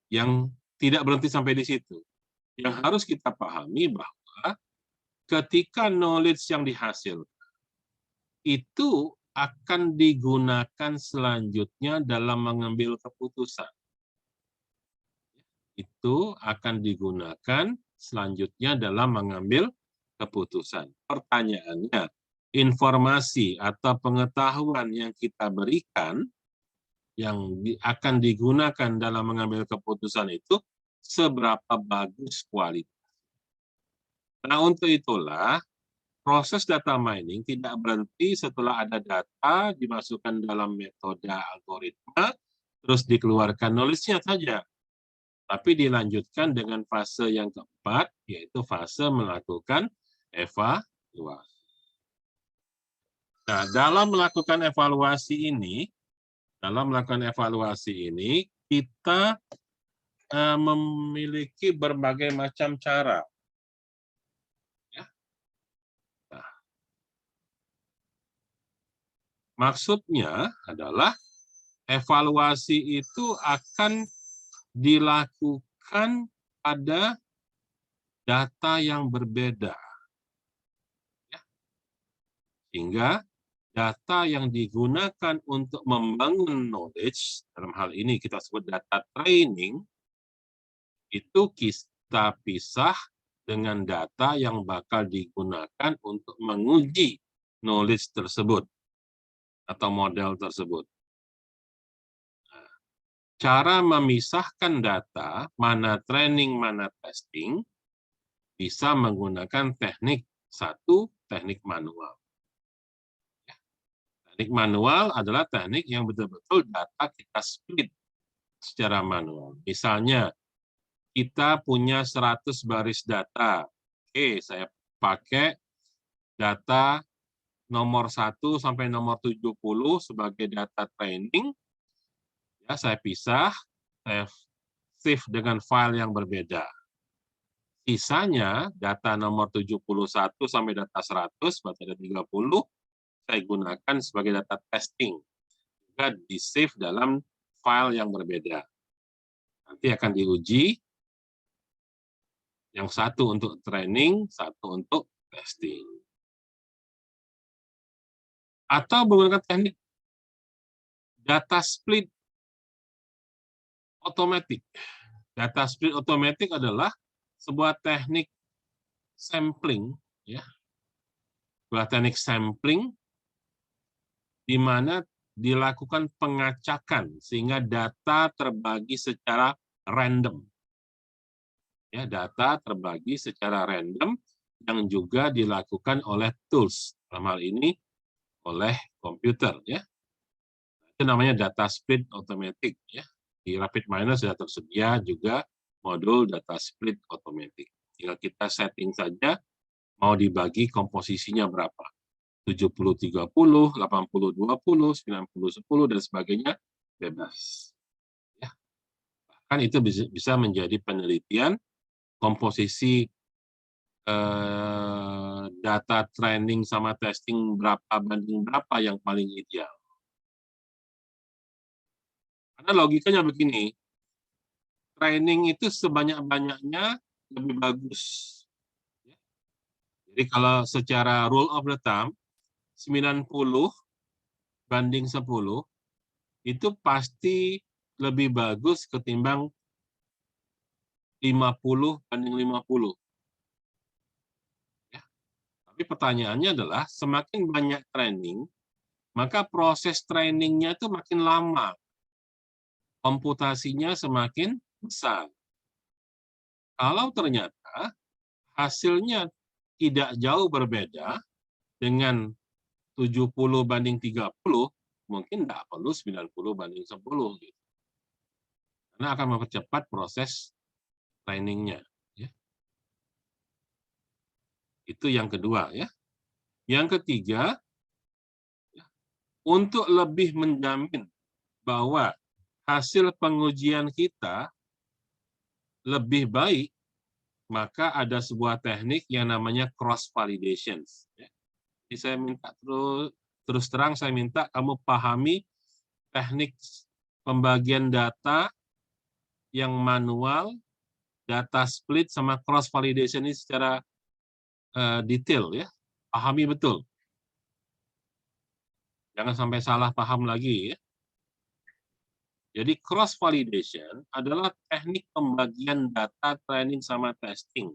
Yang tidak berhenti sampai di situ. Yang harus kita pahami bahwa ketika knowledge yang dihasilkan, itu akan digunakan selanjutnya dalam mengambil keputusan. Itu akan digunakan selanjutnya dalam mengambil keputusan. Pertanyaannya, informasi atau pengetahuan yang kita berikan yang akan digunakan dalam mengambil keputusan itu seberapa bagus kualitas. Nah, untuk itulah proses data mining tidak berhenti setelah ada data dimasukkan dalam metode algoritma, terus dikeluarkan knowledge-nya saja. Tapi dilanjutkan dengan fase yang keempat, yaitu fase melakukan evaluasi. Nah, dalam melakukan evaluasi ini, kita memiliki berbagai macam cara. Ya. Nah, maksudnya adalah evaluasi itu akan dilakukan pada data yang berbeda. Ya. Sehingga data yang digunakan untuk membangun knowledge, dalam hal ini kita sebut data training, itu kita pisah dengan data yang bakal digunakan untuk menguji knowledge tersebut atau model tersebut. Cara memisahkan data, mana training, mana testing, bisa menggunakan teknik teknik manual. Teknik manual adalah teknik yang betul-betul data kita split secara manual. Misalnya, kita punya 100 baris data. Oke, saya pakai data nomor 1 sampai nomor 70 sebagai data training. Ya, saya pisah, saya save dengan file yang berbeda. Sisanya, data nomor 71 sampai data 100, berarti ada 30, saya gunakan sebagai data testing. Juga di-save dalam file yang berbeda. Nanti akan diuji, yang satu untuk training, satu untuk testing. Atau menggunakan teknik data split otomatis. Data split otomatis adalah sebuah teknik sampling, ya, sebuah teknik sampling di mana dilakukan pengacakan sehingga data terbagi secara random. Ya, data terbagi secara random yang juga dilakukan oleh tools, dalam hal ini oleh komputer, ya. Itu namanya data split automatic, ya. Di RapidMiner sudah tersedia juga modul data split automatic. Tinggal kita setting saja mau dibagi komposisinya berapa. 70-30, 80-20, 90-10, dan sebagainya. bebas. Ya. Bahkan itu bisa menjadi penelitian komposisi data training sama testing berapa banding berapa yang paling ideal. Karena logikanya begini, training itu sebanyak-banyaknya lebih bagus. Jadi kalau secara rule of the thumb, 90 banding 10, itu pasti lebih bagus ketimbang 50 banding 50. Ya. Tapi pertanyaannya adalah, semakin banyak training, maka proses trainingnya itu makin lama. Komputasinya semakin besar. Kalau ternyata hasilnya tidak jauh berbeda dengan 70 banding 30, mungkin nggak perlu 90 banding 10. Gitu. Karena akan mempercepat proses trainingnya. Ya. Itu yang kedua. Ya. Yang ketiga, untuk lebih menjamin bahwa hasil pengujian kita lebih baik, maka ada sebuah teknik yang namanya cross validation. Jadi saya minta terus terang saya minta kamu pahami teknik pembagian data yang manual, data split sama cross validation ini secara detail ya. Pahami betul. Jangan sampai salah paham lagi ya. Jadi cross validation adalah teknik pembagian data training sama testing.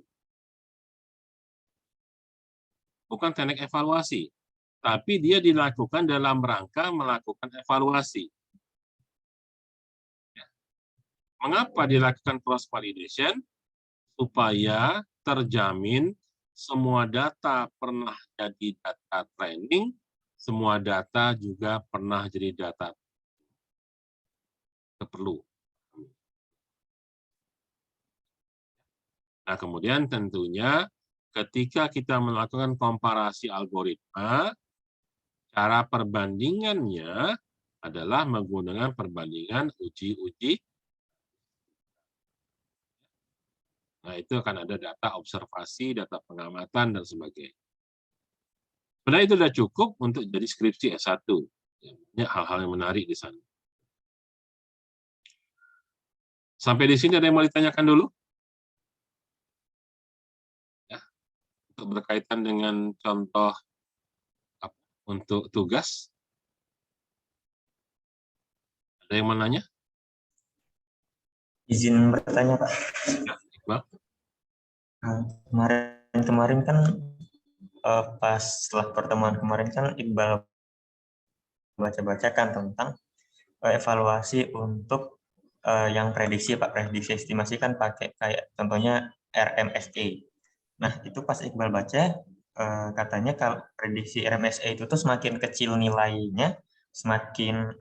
Bukan teknik evaluasi, tapi dia dilakukan dalam rangka melakukan evaluasi. Mengapa dilakukan cross validation? Supaya terjamin semua data pernah jadi data training, semua data juga pernah jadi data perlu. Nah, kemudian tentunya ketika kita melakukan komparasi algoritma, cara perbandingannya adalah menggunakan perbandingan uji-uji. Nah, itu akan ada data observasi, data pengamatan, dan sebagainya. Sebenarnya itu sudah cukup untuk jadi skripsi S1. Banyak hal-hal yang menarik di sana. Sampai di sini ada yang mau ditanyakan dulu? Ya, untuk berkaitan dengan contoh untuk tugas. Ada yang mau nanya? Izin bertanya, Pak. Ya, Iqbal. Kemarin kan pas setelah pertemuan kemarin kan Iqbal baca-bacakan tentang evaluasi untuk yang prediksi, Pak. Prediksi estimasi kan pakai kayak contohnya RMSE. Nah, itu pas Iqbal baca, katanya kalau prediksi RMSE itu tuh semakin kecil nilainya, semakin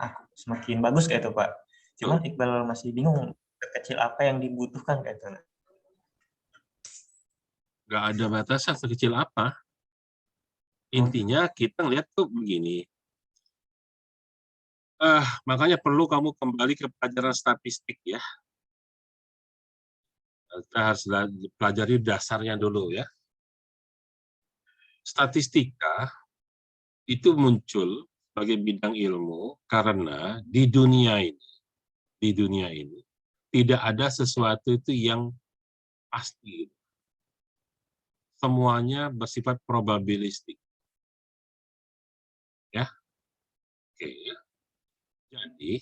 bagus kayak itu, Pak. Cuman Iqbal masih bingung kecil apa yang dibutuhkan kayak itu. Nggak ada batasan sekecil apa. Intinya kita lihat tuh begini. Makanya perlu kamu kembali ke pelajaran statistik ya. Kita harus pelajari dasarnya dulu ya. Statistika itu muncul sebagai bidang ilmu karena di dunia ini tidak ada sesuatu itu yang pasti. Semuanya bersifat probabilistik. Ya. Oke. Jadi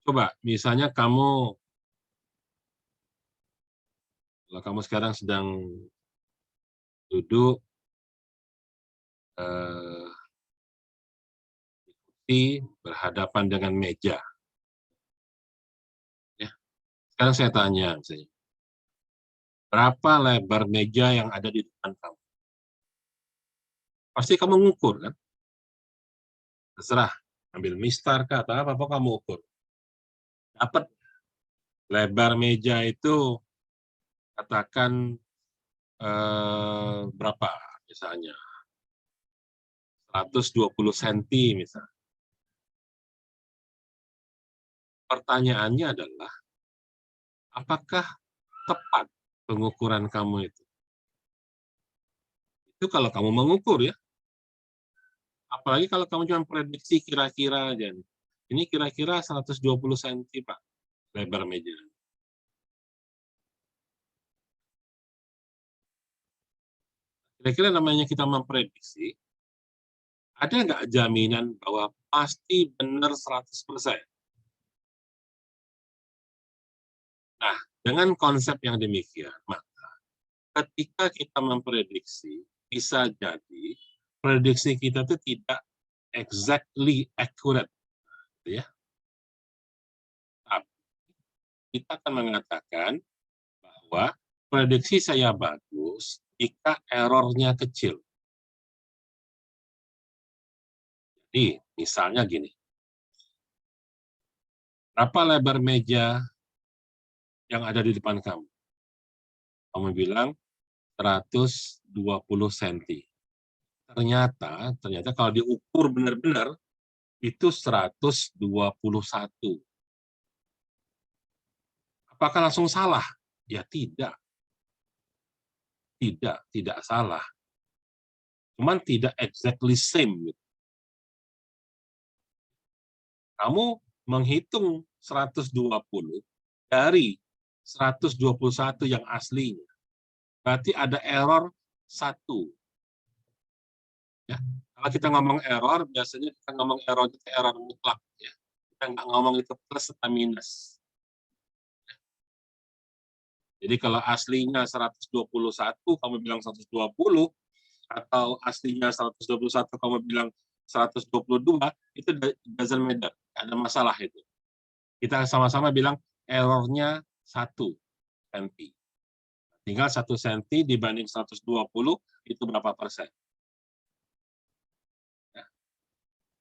coba misalnya kalau kamu sekarang sedang duduk berhadapan dengan meja. Ya. Sekarang saya tanya, berapa lebar meja yang ada di depan kamu? Pasti kamu ngukur, kan? Terserah, ambil mistar kah atau apa kamu ukur. Dapat lebar meja itu, katakan berapa misalnya? 120 cm misalnya. pertanyaannya adalah, apakah tepat pengukuran kamu itu? Itu kalau kamu mengukur ya. Apalagi kalau kamu cuma prediksi kira-kira aja nih. Ini kira-kira 120 cm, Pak, lebar meja. Kira-kira namanya kita memprediksi, ada nggak jaminan bahwa pasti benar 100%? Nah, dengan konsep yang demikian, maka ketika kita memprediksi, bisa jadi prediksi kita itu tidak exactly accurate, ya. Tapi kita akan mengatakan bahwa prediksi saya bagus jika errornya kecil. Jadi, misalnya gini, berapa lebar meja yang ada di depan kamu? Kamu bilang 120 cm. Ternyata kalau diukur benar-benar, itu 121. Apakah langsung salah? Ya tidak. Tidak salah. Cuman tidak exactly same. Kamu menghitung 120 dari 121 yang aslinya. Berarti ada error 1. Ya. Kalau kita ngomong error, biasanya kita ngomong error itu error mutlak. Ya. Kita nggak ngomong itu plus atau minus. Jadi kalau aslinya 121, kamu bilang 120, atau aslinya 121, kamu bilang 122, itu doesn't matter, ada masalah itu. Kita sama-sama bilang errornya 1 cm. Tinggal 1 cm dibanding 120, itu berapa persen.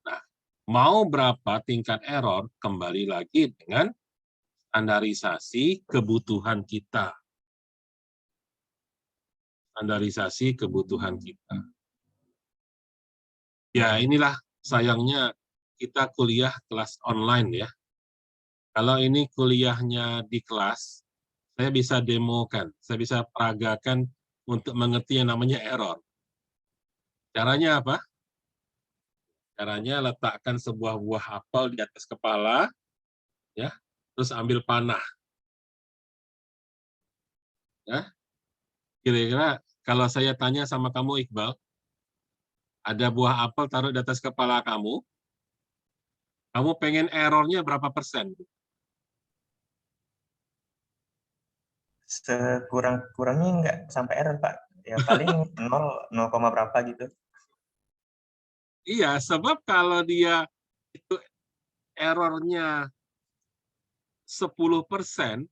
Nah, mau berapa tingkat error, kembali lagi dengan standarisasi kebutuhan kita. Standarisasi kebutuhan kita. Ya, inilah sayangnya kita kuliah kelas online ya. Kalau ini kuliahnya di kelas, saya bisa demokan, saya bisa peragakan untuk mengerti yang namanya error. Caranya apa? Caranya letakkan sebuah buah apel di atas kepala, ya, terus ambil panah. Ya. Kira-kira kalau saya tanya sama kamu, Iqbal, ada buah apel taruh di atas kepala kamu pengen errornya berapa persen? Sekurang-kurangnya nggak sampai error, Pak. Ya paling 0 berapa gitu. Iya, sebab kalau dia itu errornya 10%,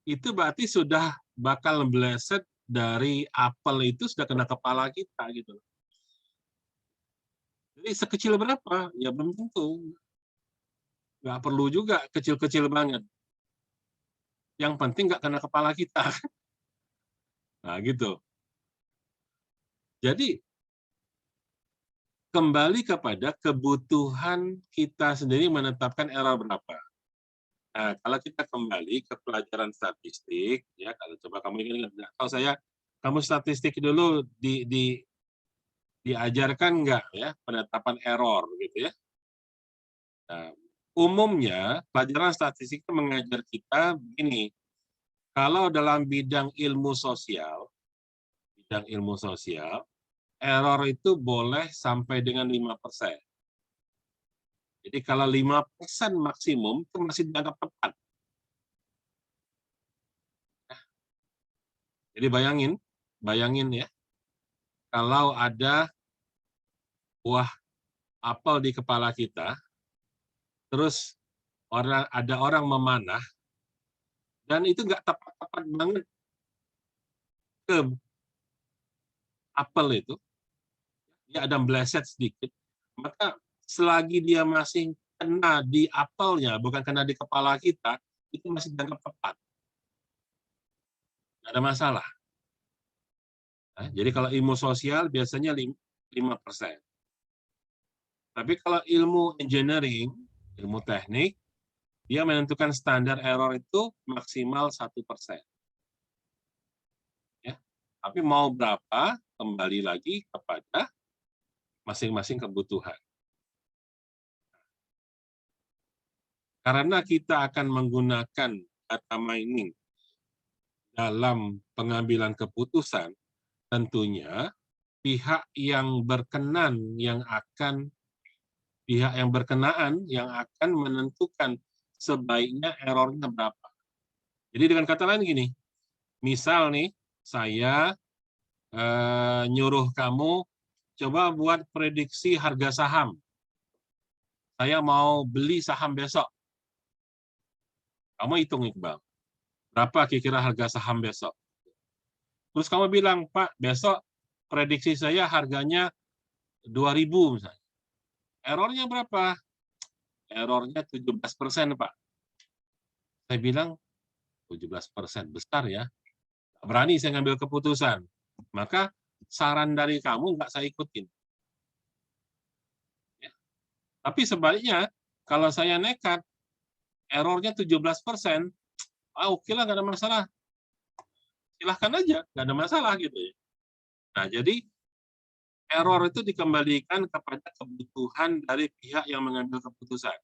itu berarti sudah bakal meleset dari apel itu sudah kena kepala kita gitu. Jadi sekecil berapa? Ya belum tentu. Nggak perlu juga kecil-kecil banget. Yang penting nggak kena kepala kita. Nah, gitu. Jadi, kembali kepada kebutuhan kita sendiri menetapkan error berapa. Nah, kalau kita kembali ke pelajaran statistik, ya, kalau coba kamu ingat, kalau saya, kamu statistik dulu diajarkan nggak ya penetapan error gitu ya. Nah, umumnya pelajaran statistik itu mengajar kita begini, kalau dalam bidang ilmu sosial, error itu boleh sampai dengan 5%. Jadi kalau 5% maksimum itu masih dianggap tepat. Jadi bayangin ya, kalau ada buah apel di kepala kita, terus ada orang memanah, dan itu nggak tepat-tepat banget ke apel itu, dia ada meleset sedikit, maka selagi dia masih kena di apelnya, bukan kena di kepala kita, itu masih dianggap tepat. Nggak ada masalah. Nah, jadi kalau ilmu sosial biasanya 5%. Tapi kalau ilmu engineering, ilmu teknik, Dia menentukan standar error itu maksimal 1%. Ya. Tapi mau berapa, kembali lagi kepada masing-masing kebutuhan. Karena kita akan menggunakan data mining dalam pengambilan keputusan, tentunya pihak yang berkenaan yang akan menentukan sebaiknya errornya berapa. Jadi dengan kata lain gini, misal nih saya nyuruh kamu coba buat prediksi harga saham. Saya mau beli saham besok. Kamu hitung, Iqbal. Berapa kira-kira harga saham besok? Terus kamu bilang, Pak, besok prediksi saya harganya 2.000 misalnya. Errornya berapa? Errornya 17%, Pak. Saya bilang, 17%, besar ya. Berani saya ngambil keputusan. Maka saran dari kamu nggak saya ikutin. Ya. Tapi sebaliknya, kalau saya nekat, errornya 17%, oke lah, nggak ada masalah. Silahkan aja, nggak ada masalah gitu ya. Nah, jadi error itu dikembalikan kepada kebutuhan dari pihak yang mengambil keputusan.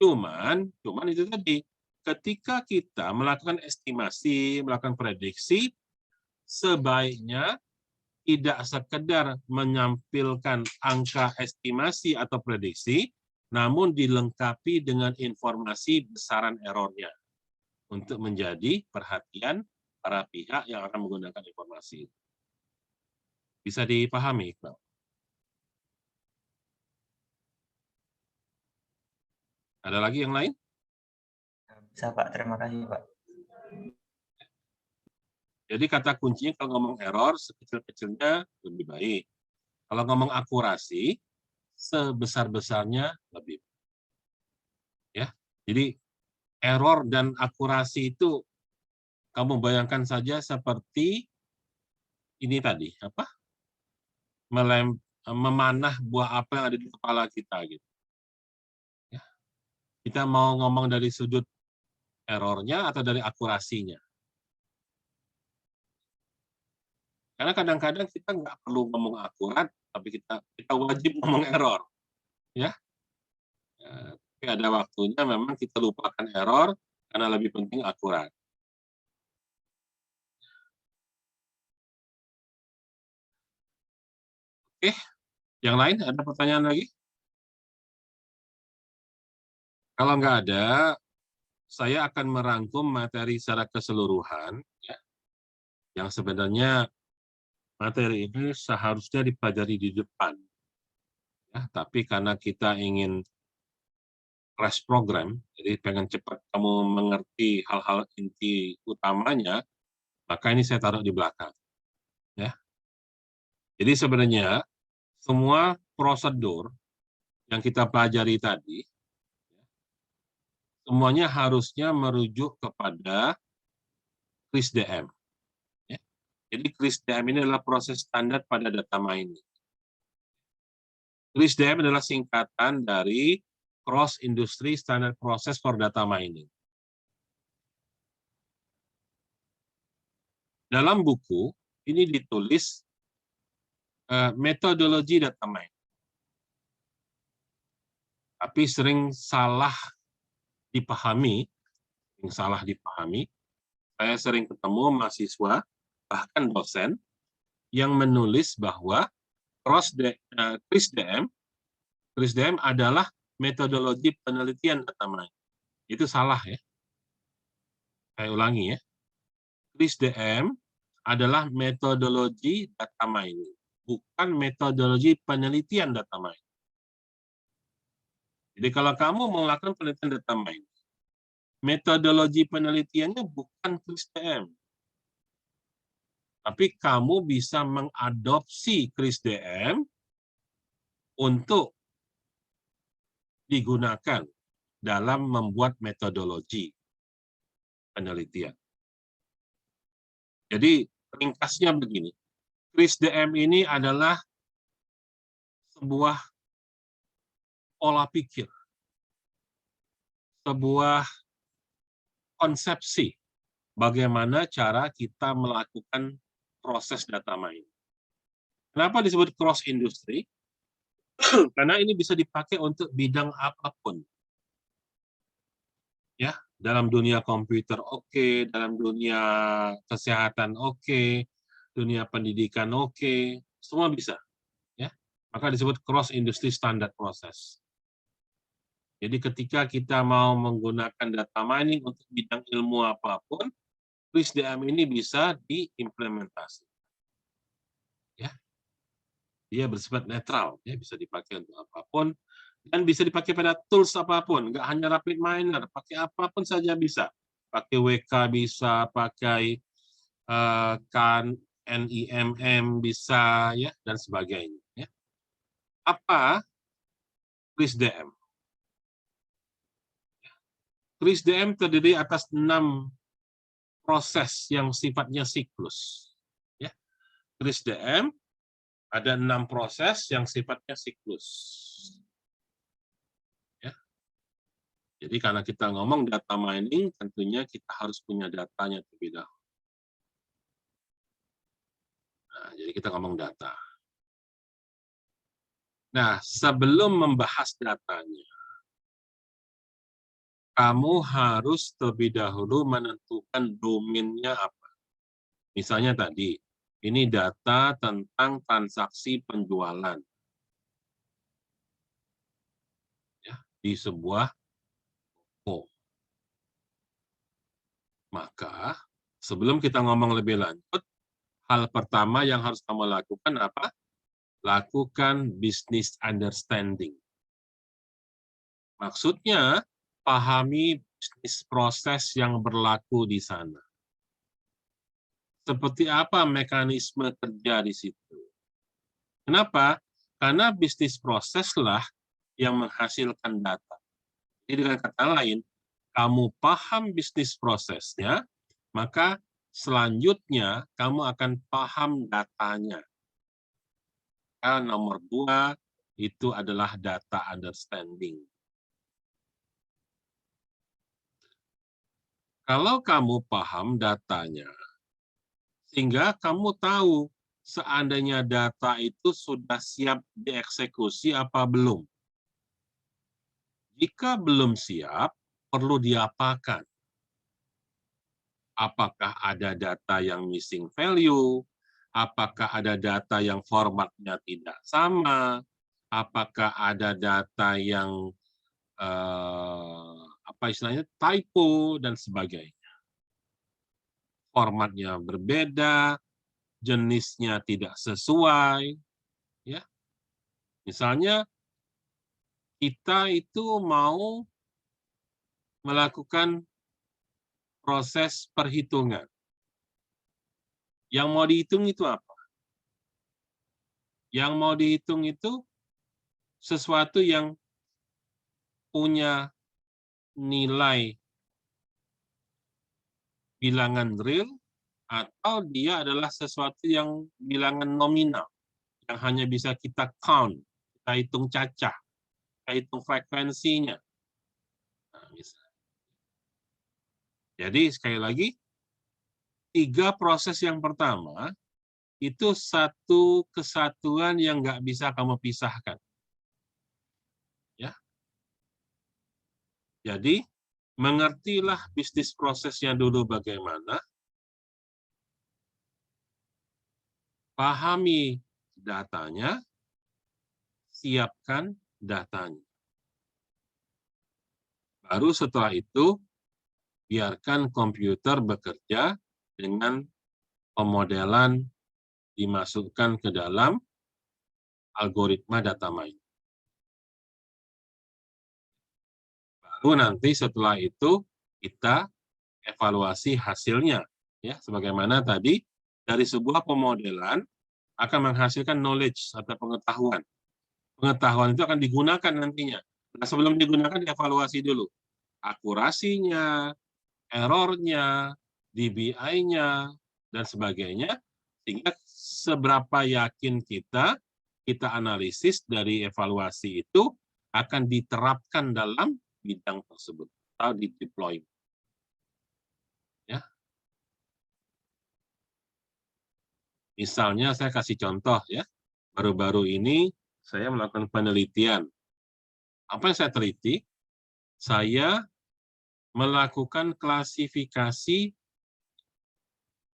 Cuman itu tadi, ketika kita melakukan estimasi, melakukan prediksi, sebaiknya tidak sekedar menampilkan angka estimasi atau prediksi, namun dilengkapi dengan informasi besaran errornya untuk menjadi perhatian para pihak yang akan menggunakan informasi. Bisa dipahami, Iqbal? Ada lagi yang lain? Bisa, Pak. Terima kasih, Pak. Jadi kata kuncinya kalau ngomong error, sekecil-kecilnya lebih baik. Kalau ngomong akurasi, sebesar-besarnya lebih baik. Ya, jadi error dan akurasi itu kamu bayangkan saja seperti ini tadi, apa? Memanah buah apel yang ada di kepala kita gitu. Ya. Kita mau ngomong dari sudut errornya atau dari akurasinya. Karena kadang-kadang kita nggak perlu ngomong akurat, tapi kita wajib ngomong error. Ya. Tapi ada waktunya memang kita lupakan error karena lebih penting akurat. Oke, yang lain ada pertanyaan lagi? Kalau nggak ada, saya akan merangkum materi secara keseluruhan, ya, yang sebenarnya materi ini seharusnya dipelajari di depan. Ya, tapi karena kita ingin crash program, jadi pengen cepat kamu mengerti hal-hal inti utamanya, maka ini saya taruh di belakang. Ya. Jadi sebenarnya semua prosedur yang kita pelajari tadi, semuanya harusnya merujuk kepada KRIS-DM. Ya. Jadi KRIS-DM ini adalah proses standar pada data mining. KRIS-DM adalah singkatan dari Cross Industry Standard Process for Data Mining. Dalam buku ini ditulis metodologi data mining. Tapi sering salah dipahami. Saya sering ketemu mahasiswa, bahkan dosen, yang menulis bahwa KRIS-DM adalah metodologi penelitian data mining. Itu salah ya. Saya ulangi ya. KRIS-DM adalah metodologi data mining, bukan metodologi penelitian data mining. Jadi kalau kamu melakukan penelitian data mining, metodologi penelitiannya bukan KRIS-DM. Tapi kamu bisa mengadopsi KRIS-DM untuk digunakan dalam membuat metodologi penelitian. Jadi ringkasnya begini, KRIS-DM ini adalah sebuah pola pikir, sebuah konsepsi bagaimana cara kita melakukan proses data mining. Kenapa disebut cross industry? Karena ini bisa dipakai untuk bidang apapun. Ya, dalam dunia komputer oke, dalam dunia kesehatan oke, dunia pendidikan oke, semua bisa. Ya, maka disebut cross industry standard process. Jadi ketika kita mau menggunakan data mining untuk bidang ilmu apapun, KRIS-DM ini bisa diimplementasi. Ya, dia bersifat netral, ya, bisa dipakai untuk apapun, dan bisa dipakai pada tools apapun, nggak hanya Rapid Miner, pakai apapun saja bisa. Pakai WK bisa, pakai NIMM bisa, ya, dan sebagainya. Ya. Apa KRIS-DM? KRIS-DM terdiri atas 6 proses yang sifatnya siklus. Ya. KRIS-DM ada 6 proses yang sifatnya siklus. Ya. Jadi karena kita ngomong data mining, tentunya kita harus punya datanya terlebih dahulu. Nah, jadi kita ngomong data. Nah, sebelum membahas datanya, kamu harus terlebih dahulu menentukan domainnya apa. Misalnya tadi, ini data tentang transaksi penjualan. Ya, di sebuah toko. Maka, sebelum kita ngomong lebih lanjut, hal pertama yang harus kamu lakukan apa? Lakukan business understanding. Maksudnya, pahami bisnis proses yang berlaku di sana. Seperti apa mekanisme kerja di situ. Kenapa? Karena bisnis proseslah yang menghasilkan data. Jadi dengan kata lain, kamu paham bisnis prosesnya, maka selanjutnya kamu akan paham datanya. Nomor 2 itu adalah data understanding. Kalau kamu paham datanya, sehingga kamu tahu seandainya data itu sudah siap dieksekusi apa belum. Jika belum siap, perlu diapakan? Apakah ada data yang missing value? Apakah ada data yang formatnya tidak sama? Apakah ada data yang apa istilahnya typo dan sebagainya? Formatnya berbeda, jenisnya tidak sesuai, ya. Misalnya kita itu mau melakukan proses perhitungan. Yang mau dihitung itu apa? Yang mau dihitung itu sesuatu yang punya nilai bilangan real atau dia adalah sesuatu yang bilangan nominal yang hanya bisa kita count, kita hitung cacah, kita hitung frekuensinya. Nah, jadi sekali lagi, 3 proses yang pertama itu satu kesatuan yang nggak bisa kamu pisahkan. Ya. Jadi, mengertilah bisnis prosesnya dulu bagaimana, pahami datanya, siapkan datanya. Baru setelah itu, biarkan komputer bekerja dengan pemodelan dimasukkan ke dalam algoritma data mining. Baru nanti setelah itu kita evaluasi hasilnya, ya, sebagaimana tadi dari sebuah pemodelan akan menghasilkan knowledge atau pengetahuan. Pengetahuan itu akan digunakan nantinya. Nah, sebelum digunakan dievaluasi dulu akurasinya, errornya, DBI-nya, dan sebagainya, sehingga seberapa yakin kita analisis dari evaluasi itu akan diterapkan dalam bidang tersebut. atau di deploy. Ya. Misalnya saya kasih contoh ya, baru-baru ini saya melakukan penelitian. Apa yang saya teliti? Saya melakukan klasifikasi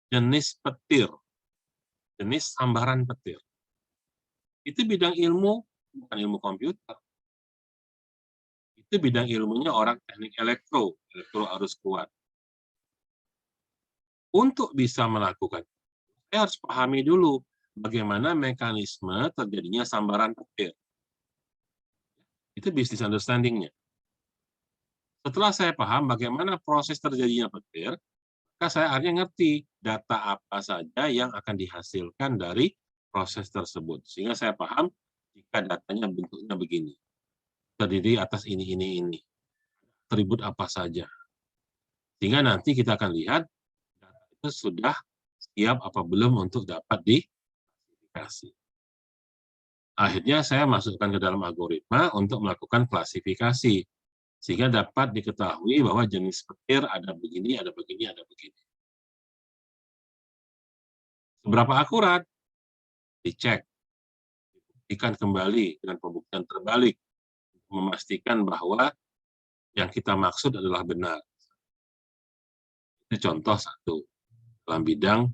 jenis petir, jenis sambaran petir. Itu bidang ilmu, bukan ilmu komputer. Itu bidang ilmunya orang teknik elektro arus kuat. Untuk bisa melakukan, saya harus pahami dulu bagaimana mekanisme terjadinya sambaran petir. Itu business understanding-nya. Setelah saya paham bagaimana proses terjadinya petir, maka saya akhirnya ngerti data apa saja yang akan dihasilkan dari proses tersebut. Sehingga saya paham jika datanya bentuknya begini. Terdiri atas ini. Atribut apa saja. Sehingga nanti kita akan lihat data itu sudah siap apa belum untuk dapat diklasifikasi. Akhirnya saya masukkan ke dalam algoritma untuk melakukan klasifikasi. Sehingga dapat diketahui bahwa jenis petir ada begini, ada begini, ada begini. Seberapa akurat? Dicek. Dibuktikan kembali dengan pembuktian terbalik. Memastikan bahwa yang kita maksud adalah benar. Itu contoh satu. Dalam bidang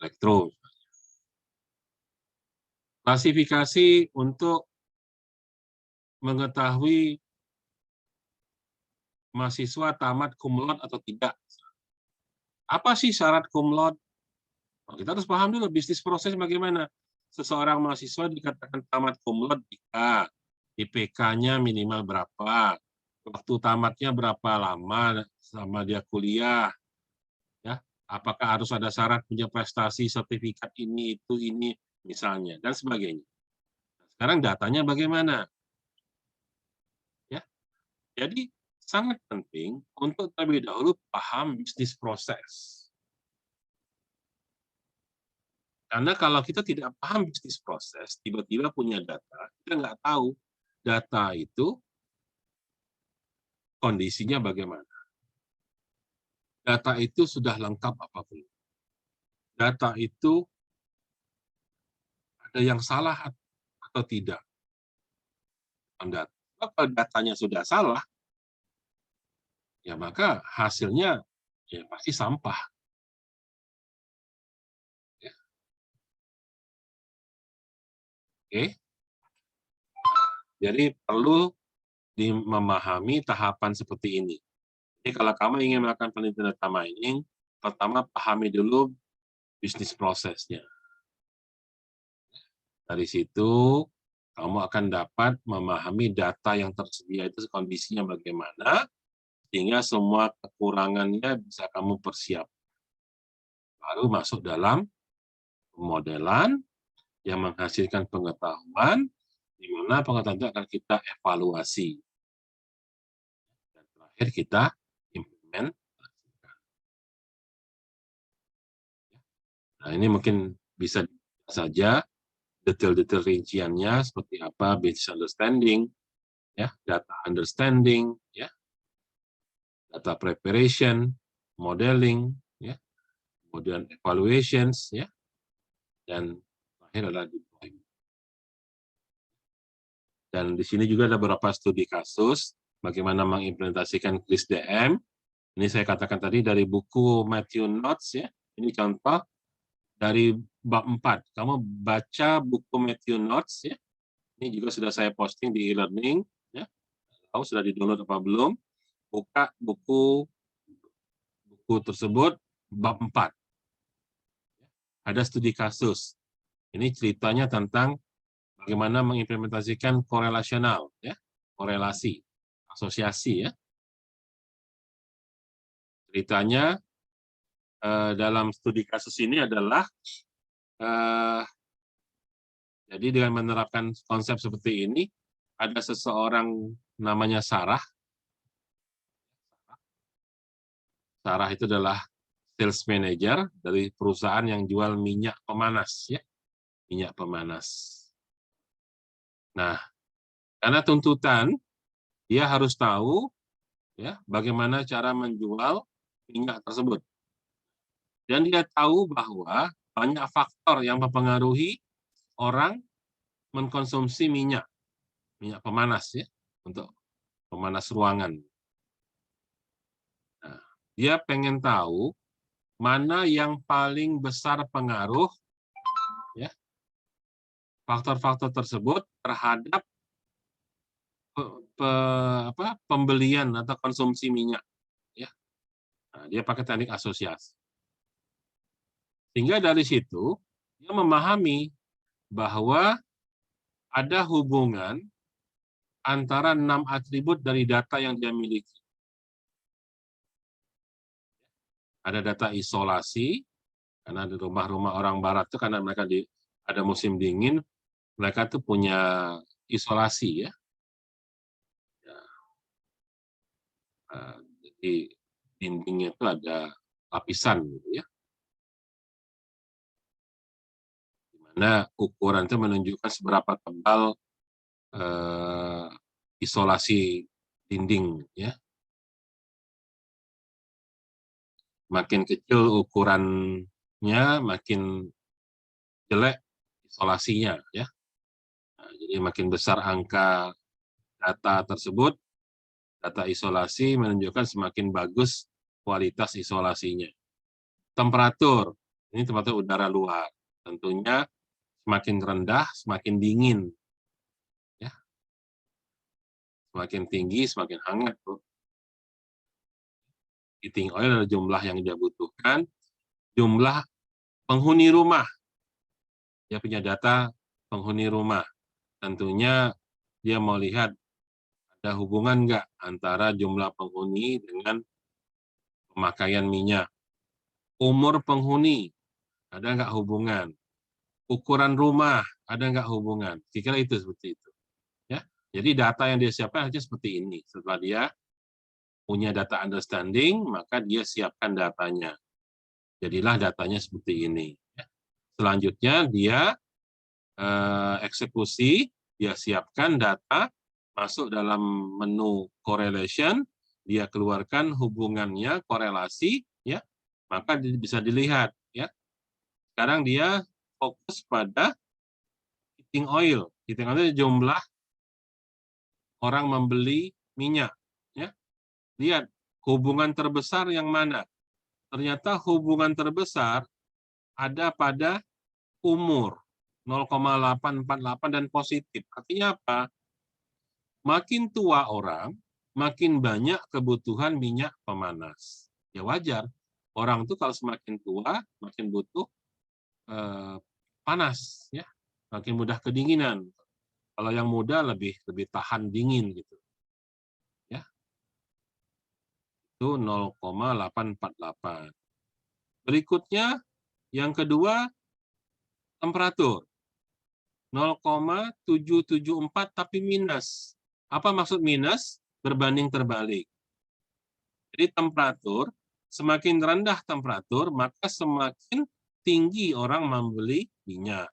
elektro. Klasifikasi untuk mengetahui mahasiswa tamat cum laude atau tidak. Apa sih syarat cum laude? Kita harus paham dulu bisnis proses bagaimana. Seseorang mahasiswa dikatakan tamat cum laude jika IPK-nya minimal berapa, waktu tamatnya berapa lama sama dia kuliah, ya, apakah harus ada syarat punya prestasi, sertifikat ini, itu, ini, misalnya, dan sebagainya. Sekarang datanya bagaimana? Ya, jadi sangat penting untuk terlebih dahulu paham bisnis proses. Karena kalau kita tidak paham bisnis proses, tiba-tiba punya data, kita nggak tahu data itu kondisinya bagaimana. Data itu sudah lengkap apa belum. Data itu ada yang salah atau tidak. Kalau datanya sudah salah, ya maka hasilnya ya pasti sampah. Ya. Oke. Jadi perlu memahami tahapan seperti ini. Jadi kalau kamu ingin melakukan penelitian data mining, pertama pahami dulu bisnis prosesnya. Dari situ kamu akan dapat memahami data yang tersedia itu kondisinya bagaimana, sehingga semua kekurangannya bisa kamu persiapkan. Baru masuk dalam pemodelan yang menghasilkan pengetahuan, di mana pengetahuan itu akan kita evaluasi. Dan terakhir kita implementasikan. Nah, ini mungkin bisa saja detail-detail rinciannya seperti apa, business understanding, ya, data understanding, ya, data preparation, modeling, ya, kemudian evaluations, ya, dan terakhir adalah deployment. Dan di sini juga ada beberapa studi kasus bagaimana mengimplementasikan KRIS-DM. Ini saya katakan tadi dari buku Matthew Knowles, ya. Ini contoh dari bab 4. Kamu baca buku Matthew Knowles, ya. Ini juga sudah saya posting di e-learning, ya. Tahu sudah di-download apa belum? Buka buku tersebut bab 4. Ada studi kasus. Ini ceritanya tentang bagaimana mengimplementasikan korelasional, ya, korelasi, asosiasi, ya. Ceritanya dalam studi kasus ini adalah jadi dengan menerapkan konsep seperti ini, ada seseorang namanya Sarah. Sarah itu adalah sales manager dari perusahaan yang jual minyak pemanas, ya, minyak pemanas. Nah, karena tuntutan, dia harus tahu ya, bagaimana cara menjual minyak tersebut. Dan dia tahu bahwa banyak faktor yang mempengaruhi orang mengkonsumsi minyak pemanas ya, untuk pemanas ruangan. Nah, dia pengen tahu mana yang paling besar pengaruh ya, faktor-faktor tersebut terhadap pembelian atau konsumsi minyak ya. Nah, dia pakai teknik asosiasi. Sehingga dari situ dia memahami bahwa ada hubungan antara 6 atribut dari data yang dia miliki. Ada data isolasi, karena di rumah-rumah orang barat itu karena mereka ada musim dingin, mereka tuh punya isolasi ya. Jadi dindingnya itu ada lapisan gitu ya. Dimana ukuran itu menunjukkan seberapa tebal isolasi dinding ya. Makin kecil ukurannya, makin jelek isolasinya ya. Nah, jadi makin besar angka data tersebut, data isolasi menunjukkan semakin bagus kualitas isolasinya. Temperatur, ini temperatur udara luar. Tentunya semakin rendah, semakin dingin. Ya. Semakin tinggi, semakin hangat. Bro. Heating oil adalah jumlah yang dia butuhkan, jumlah penghuni rumah. Dia punya data penghuni rumah. Tentunya dia mau lihat ada hubungan nggak antara jumlah penghuni dengan pemakaian minyak. Umur penghuni, ada nggak hubungan. Ukuran rumah, ada nggak hubungan. Kira-kira itu seperti itu. Ya. Jadi data yang dia siapkan harusnya seperti ini. Setelah dia punya data understanding, maka dia siapkan datanya. Jadilah datanya seperti ini. Selanjutnya dia eksekusi, dia siapkan data, masuk dalam menu correlation, dia keluarkan hubungannya, korelasi, ya, maka bisa dilihat. Ya. Sekarang dia fokus pada heating oil. Heating oil jumlah orang membeli minyak. Ya. Lihat, hubungan terbesar yang mana? Ternyata hubungan terbesar ada pada umur 0,848 dan positif. Artinya apa? Makin tua orang, makin banyak kebutuhan minyak pemanas. Ya wajar. Orang itu kalau semakin tua, makin butuh panas, ya, makin mudah kedinginan. Kalau yang muda lebih tahan dingin gitu. Ya. Itu 0,848. Berikutnya yang kedua temperatur. 0,774 tapi minus. Apa maksud minus? Berbanding terbalik. Jadi temperatur, semakin rendah temperatur, maka semakin tinggi orang membeli minyak.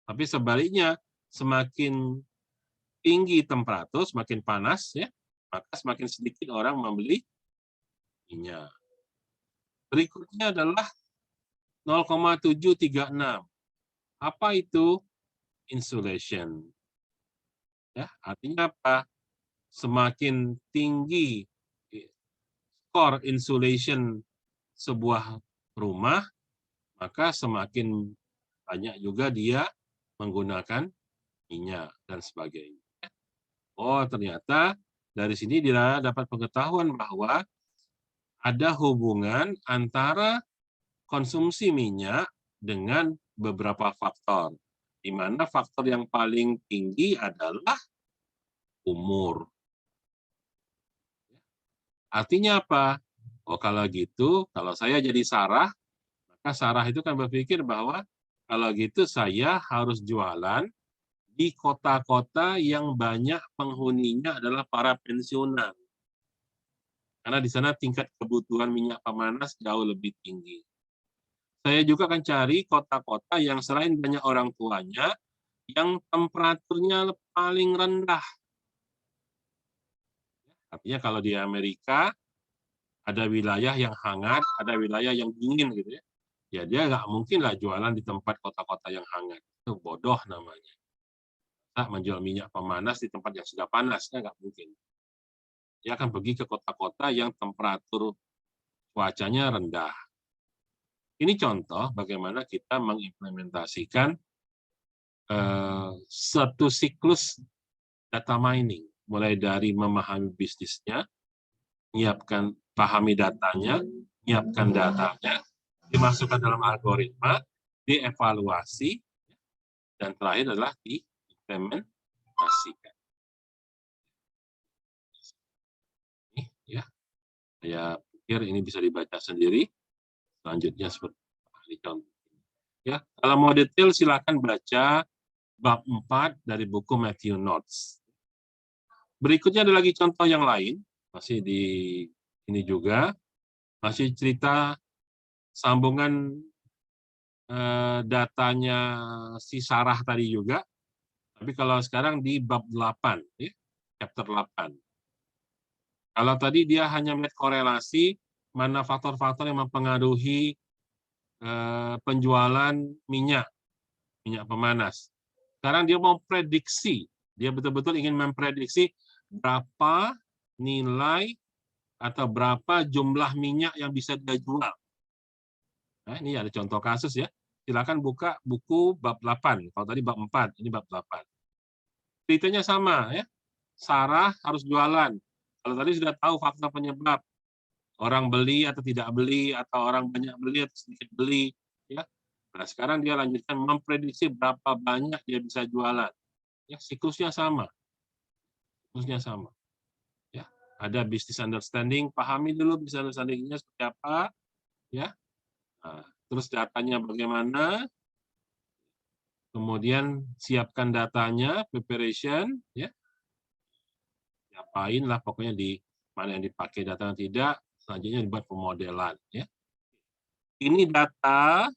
Tapi sebaliknya, semakin tinggi temperatur, semakin panas, ya, maka semakin sedikit orang membeli minyak. Berikutnya adalah 0,736. Apa itu? Insulation. Ya, artinya apa? Semakin tinggi skor insulation sebuah rumah, maka semakin banyak juga dia menggunakan minyak dan sebagainya. Oh, ternyata dari sini dia dapat pengetahuan bahwa ada hubungan antara konsumsi minyak dengan beberapa faktor, di mana faktor yang paling tinggi adalah umur. Artinya apa? Oh, kalau gitu, kalau saya jadi Sarah, maka Sarah itu kan berpikir bahwa kalau gitu saya harus jualan di kota-kota yang banyak penghuninya adalah para pensiunan. Karena di sana tingkat kebutuhan minyak pemanas jauh lebih tinggi. Saya juga akan cari kota-kota yang selain banyak orang tuanya, yang temperaturnya paling rendah. Artinya kalau di Amerika ada wilayah yang hangat, ada wilayah yang dingin gitu ya. Ya dia nggak mungkin lah jualan di tempat kota-kota yang hangat. Itu bodoh namanya. Nah, menjual minyak pemanas di tempat yang sudah panas, nggak mungkin. Dia akan pergi ke kota-kota yang temperatur cuacanya rendah. Ini contoh bagaimana kita mengimplementasikan satu siklus data mining, mulai dari memahami bisnisnya, pahami datanya, menyiapkan datanya, dimasukkan dalam algoritma, dievaluasi, dan terakhir adalah diimplementasikan. Ya, saya pikir ini bisa dibaca sendiri. Selanjutnya seperti ini contoh. Ya, kalau mau detail silakan baca bab 4 dari buku Matthew Notes. Berikutnya ada lagi contoh yang lain, masih di ini juga, masih cerita sambungan datanya si Sarah tadi juga, tapi kalau sekarang di bab 8, ya, chapter 8. Kalau tadi dia hanya melihat korelasi, mana faktor-faktor yang mempengaruhi penjualan minyak pemanas. Sekarang dia mau prediksi, dia betul-betul ingin memprediksi berapa nilai atau berapa jumlah minyak yang bisa dia jual. Nah, ini ada contoh kasus ya. Silakan buka buku bab 8. Kalau tadi bab 4, ini bab 8. Ceritanya sama ya. Sarah harus jualan. Kalau tadi sudah tahu faktor penyebab. Orang beli atau tidak beli, atau orang banyak beli atau sedikit beli, ya. Nah, sekarang dia lanjutkan memprediksi berapa banyak dia bisa jualan. Ya, siklusnya sama. Siklusnya sama. Ya, ada business understanding, pahami dulu business understanding-nya seperti apa, ya. Nah, terus datanya bagaimana, kemudian siapkan datanya, preparation, ya. Siapain lah pokoknya di mana yang dipakai data yang tidak, selanjutnya dibuat pemodelan, ya. Ini data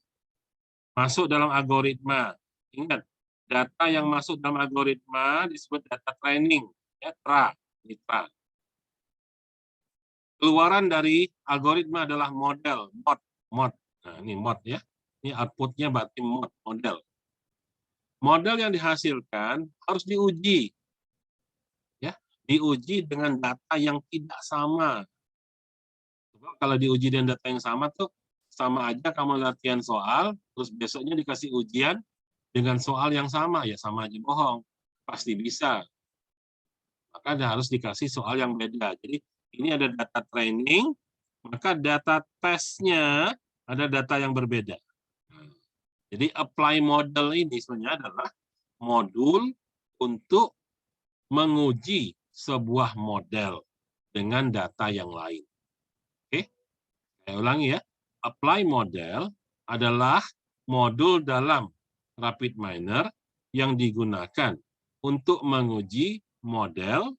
masuk dalam algoritma. Ingat, data yang masuk dalam algoritma disebut data training, ya, TRA. Keluaran dari algoritma adalah model, mod. Nah, ini mod ya. Ini outputnya berarti model. Model yang dihasilkan harus diuji. Ya, diuji dengan data yang tidak sama. Kalau diuji dengan data yang sama tuh sama aja kamu latihan soal, terus besoknya dikasih ujian dengan soal yang sama, ya sama aja bohong. Pasti bisa. Maka harus dikasih soal yang beda. Jadi ini ada data training, maka data tesnya ada data yang berbeda. Jadi apply model ini sebenarnya adalah modul untuk menguji sebuah model dengan data yang lain. Oke, saya ulangi ya. Apply model adalah modul dalam RapidMiner yang digunakan untuk menguji model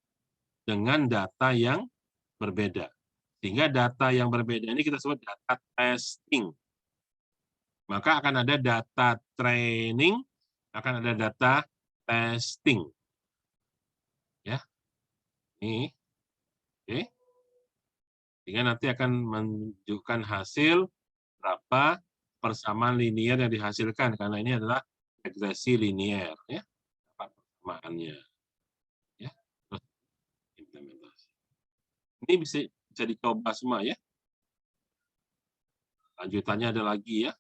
dengan data yang berbeda. Sehingga data yang berbeda ini kita sebut data testing. Maka akan ada data training, akan ada data testing. Ya. Ini. Oke. Sehingga nanti akan menunjukkan hasil berapa persamaan linier yang dihasilkan, karena ini adalah regresi linier, ya, persamaannya, ya, terus implementasi. Ini bisa dicoba semua ya. Lanjutannya ada lagi ya.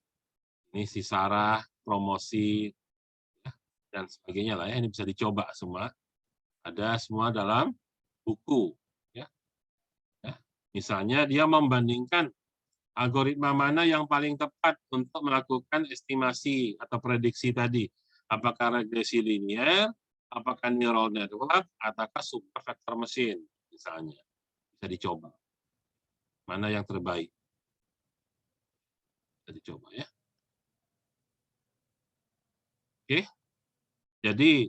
Ini si Sarah promosi ya, dan sebagainya lah ya. Ini bisa dicoba semua. Ada semua dalam buku. Ya. Ya. Misalnya dia membandingkan algoritma mana yang paling tepat untuk melakukan estimasi atau prediksi tadi. Apakah regresi linier, apakah neural network, ataukah super vector machine, misalnya. Bisa dicoba. Mana yang terbaik. Bisa dicoba ya. Oke. Jadi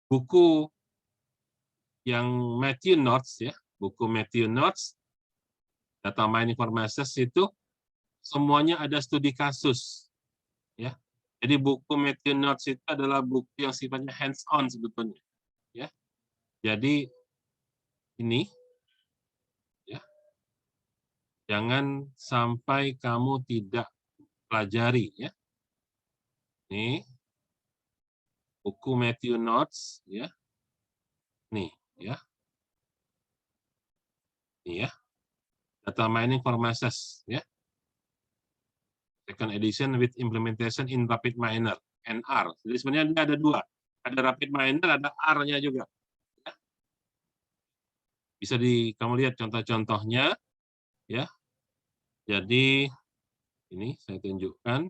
buku yang Matthew Notes ya, buku Matthew Notes, Data Mining for Masses itu semuanya ada studi kasus. Ya. Jadi buku Matthew Notes itu adalah buku yang sifatnya hands-on sebetulnya. Ya. Jadi ini Jangan sampai kamu tidak pelajari, ya. Nih, buku Matthew Notes, ya. Nih, ya. Nih, ya. Data mining for masses, ya. Second edition with implementation in rapid miner, NR. Jadi sebenarnya dia ada dua. Ada rapid miner, ada R-nya juga. Ya. Bisa kamu lihat contoh-contohnya, ya. Jadi ini saya tunjukkan.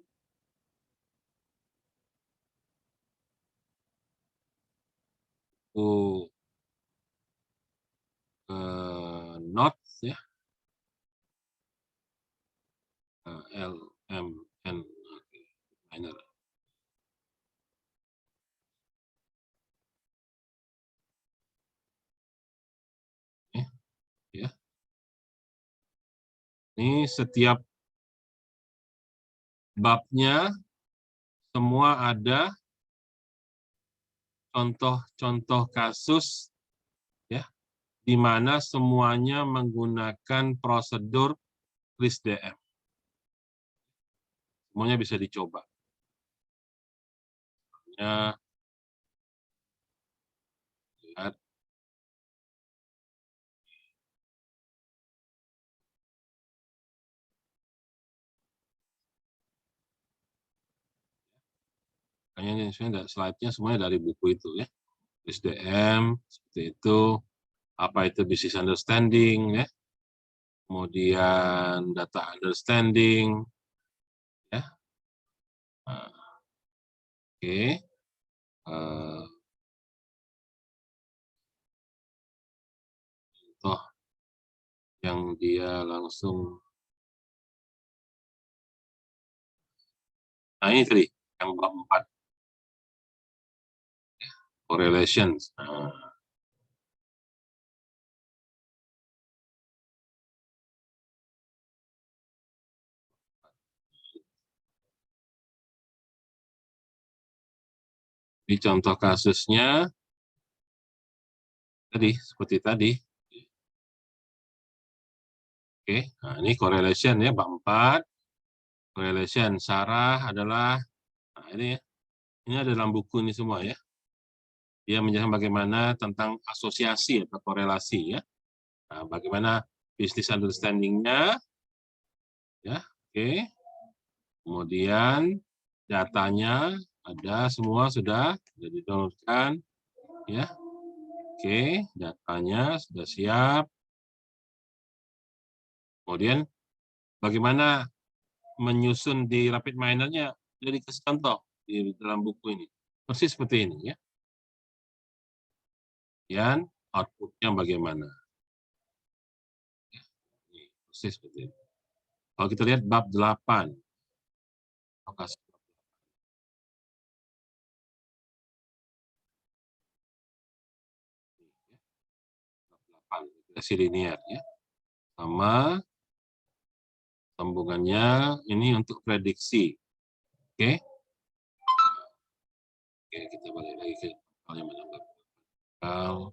Notes, ya. LMN miner. Ya. Ini setiap babnya semua ada contoh-contoh kasus, ya, di mana semuanya menggunakan prosedur KRIS-DM. Semuanya bisa dicoba. Ya, lihat. Kayaknya sebenarnya slide-nya semuanya dari buku itu, ya. KRIS-DM seperti itu. Apa itu business understanding, ya. Kemudian data understanding, ya. Oke. Contoh yang dia langsung. Nah, ini tadi yang bab 4. Correlations. Nah. Di contoh kasusnya tadi seperti tadi. Oke, nah ini correlation, ya, bab 4. Correlation Sarah adalah, nah ini, ya. Ini ada dalam buku ini semua, ya. Dia menjelaskan bagaimana tentang asosiasi atau korelasi, ya. Nah, bagaimana business understanding-nya, ya. Oke. Kemudian datanya ada semua sudah di-downloadkan, ya. Oke, datanya sudah siap. Kemudian bagaimana menyusun di rapid miner-nya, jadi contoh di dalam buku ini. Persis seperti ini, ya. Dan output-nya bagaimana. Ya, ini persis seperti ini. Kalau kita lihat bab 8. Lokasi bab 8, regresi linear, ya. Sama sambungannya ini untuk prediksi. Oke. Oke, kita balik lagi ke yang mana. Nah,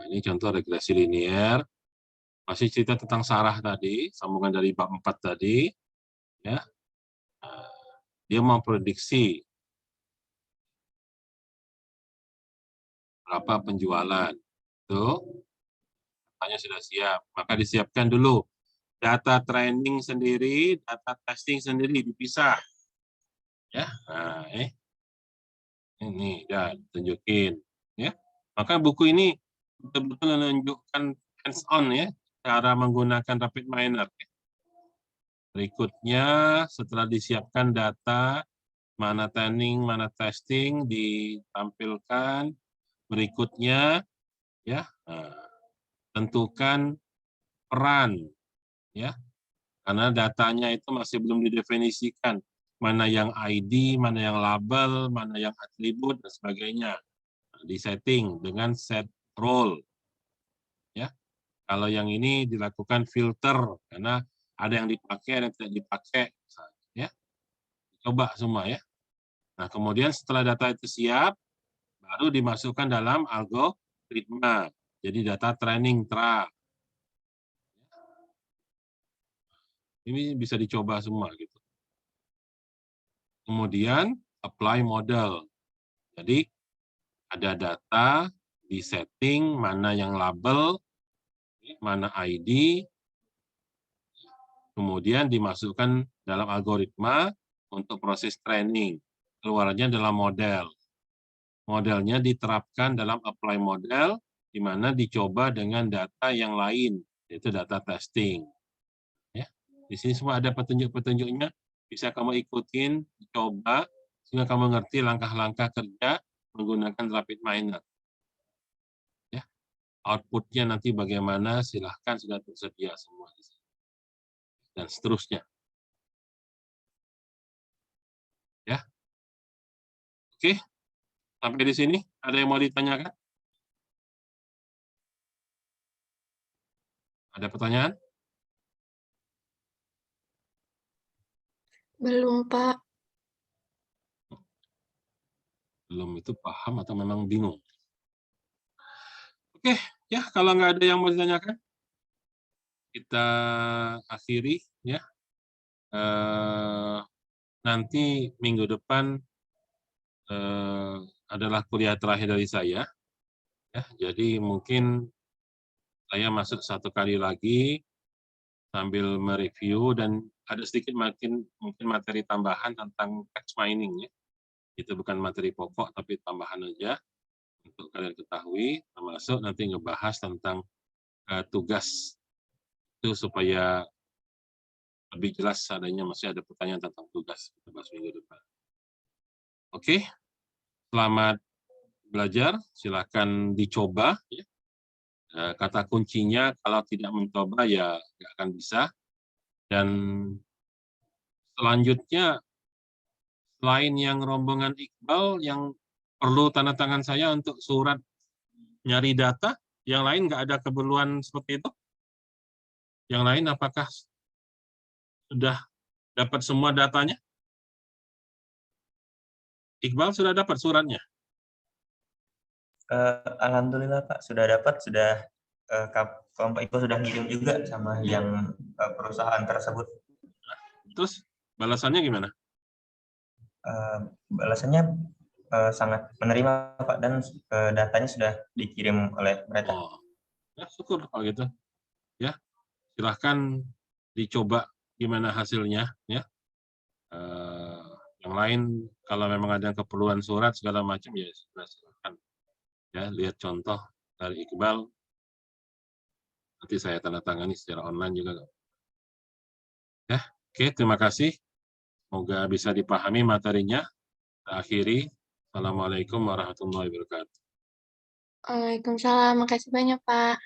ini contoh regresi linear. Masih cerita tentang Sarah tadi, sambungan dari bab 4 tadi, ya. Nah, dia mau prediksi berapa penjualan. Tuh, datanya sudah siap. Maka disiapkan dulu data training sendiri, data testing sendiri dipisah. Ya, nah, ini ya tunjukin, ya. Maka buku ini betul-betul menunjukkan hands-on, ya, cara menggunakan rapid miner. Berikutnya, setelah disiapkan data, mana training, mana testing, ditampilkan. Berikutnya, ya, tentukan peran, ya, karena datanya itu masih belum didefinisikan. Mana yang ID, mana yang label, mana yang atribut, dan sebagainya. Nah, disetting dengan set role. Ya. Kalau yang ini dilakukan filter, karena ada yang dipakai, ada yang tidak dipakai. Ya. Coba semua, ya. Nah, kemudian setelah data itu siap, baru dimasukkan dalam algoritma. Ritma. Jadi data training TRA. Ini bisa dicoba semua gitu. Kemudian apply model. Jadi ada data di setting mana yang label, mana ID, kemudian dimasukkan dalam algoritma untuk proses training. Keluarnya dalam model. Modelnya diterapkan dalam apply model, di mana dicoba dengan data yang lain, yaitu data testing. Ya, di sini semua ada petunjuk-petunjuknya, bisa kamu ikutin, coba, sehingga kamu ngerti langkah-langkah kerja menggunakan RapidMiner. Ya, outputnya nanti bagaimana, silahkan sudah tersedia semua di sini. Dan seterusnya. Ya, oke, sampai di sini ada yang mau ditanyakan? Ada pertanyaan? Belum, Pak. Belum itu paham atau memang bingung? Oke, ya kalau nggak ada yang mau ditanyakan, kita akhiri ya. Nanti minggu depan adalah kuliah terakhir dari saya. Ya, jadi mungkin saya masuk satu kali lagi sambil mereview dan ada sedikit mungkin materi tambahan tentang text mining ya. Itu bukan materi pokok tapi tambahan aja untuk kalian ketahui, termasuk nanti ngebahas tentang tugas itu supaya lebih jelas adanya masih ada pertanyaan tentang tugas kita bahas minggu depan. Oke, selamat belajar, silakan dicoba. Ya. Kata kuncinya kalau tidak mencoba ya nggak akan bisa. Dan selanjutnya selain yang rombongan Iqbal yang perlu tanda tangan saya untuk surat nyari data, yang lain nggak ada keperluan seperti itu? Yang lain apakah sudah dapat semua datanya? Iqbal sudah dapat suratnya? Alhamdulillah Pak, sudah dapat, sudah kelompok itu sudah ngirim juga sama yang perusahaan tersebut. Terus balasannya gimana? Balasannya sangat menerima Pak, dan datanya sudah dikirim oleh mereka. Oh, ya syukur kalau gitu. Ya, silahkan dicoba gimana hasilnya. Ya, yang lain kalau memang ada keperluan surat segala macam ya silahkan. Ya, lihat contoh dari Iqbal. Nanti saya tanda tangani secara online juga. Ya, oke, terima kasih. Semoga bisa dipahami materinya. Kita akhiri. Assalamualaikum warahmatullahi wabarakatuh. Waalaikumsalam. Makasih banyak, Pak.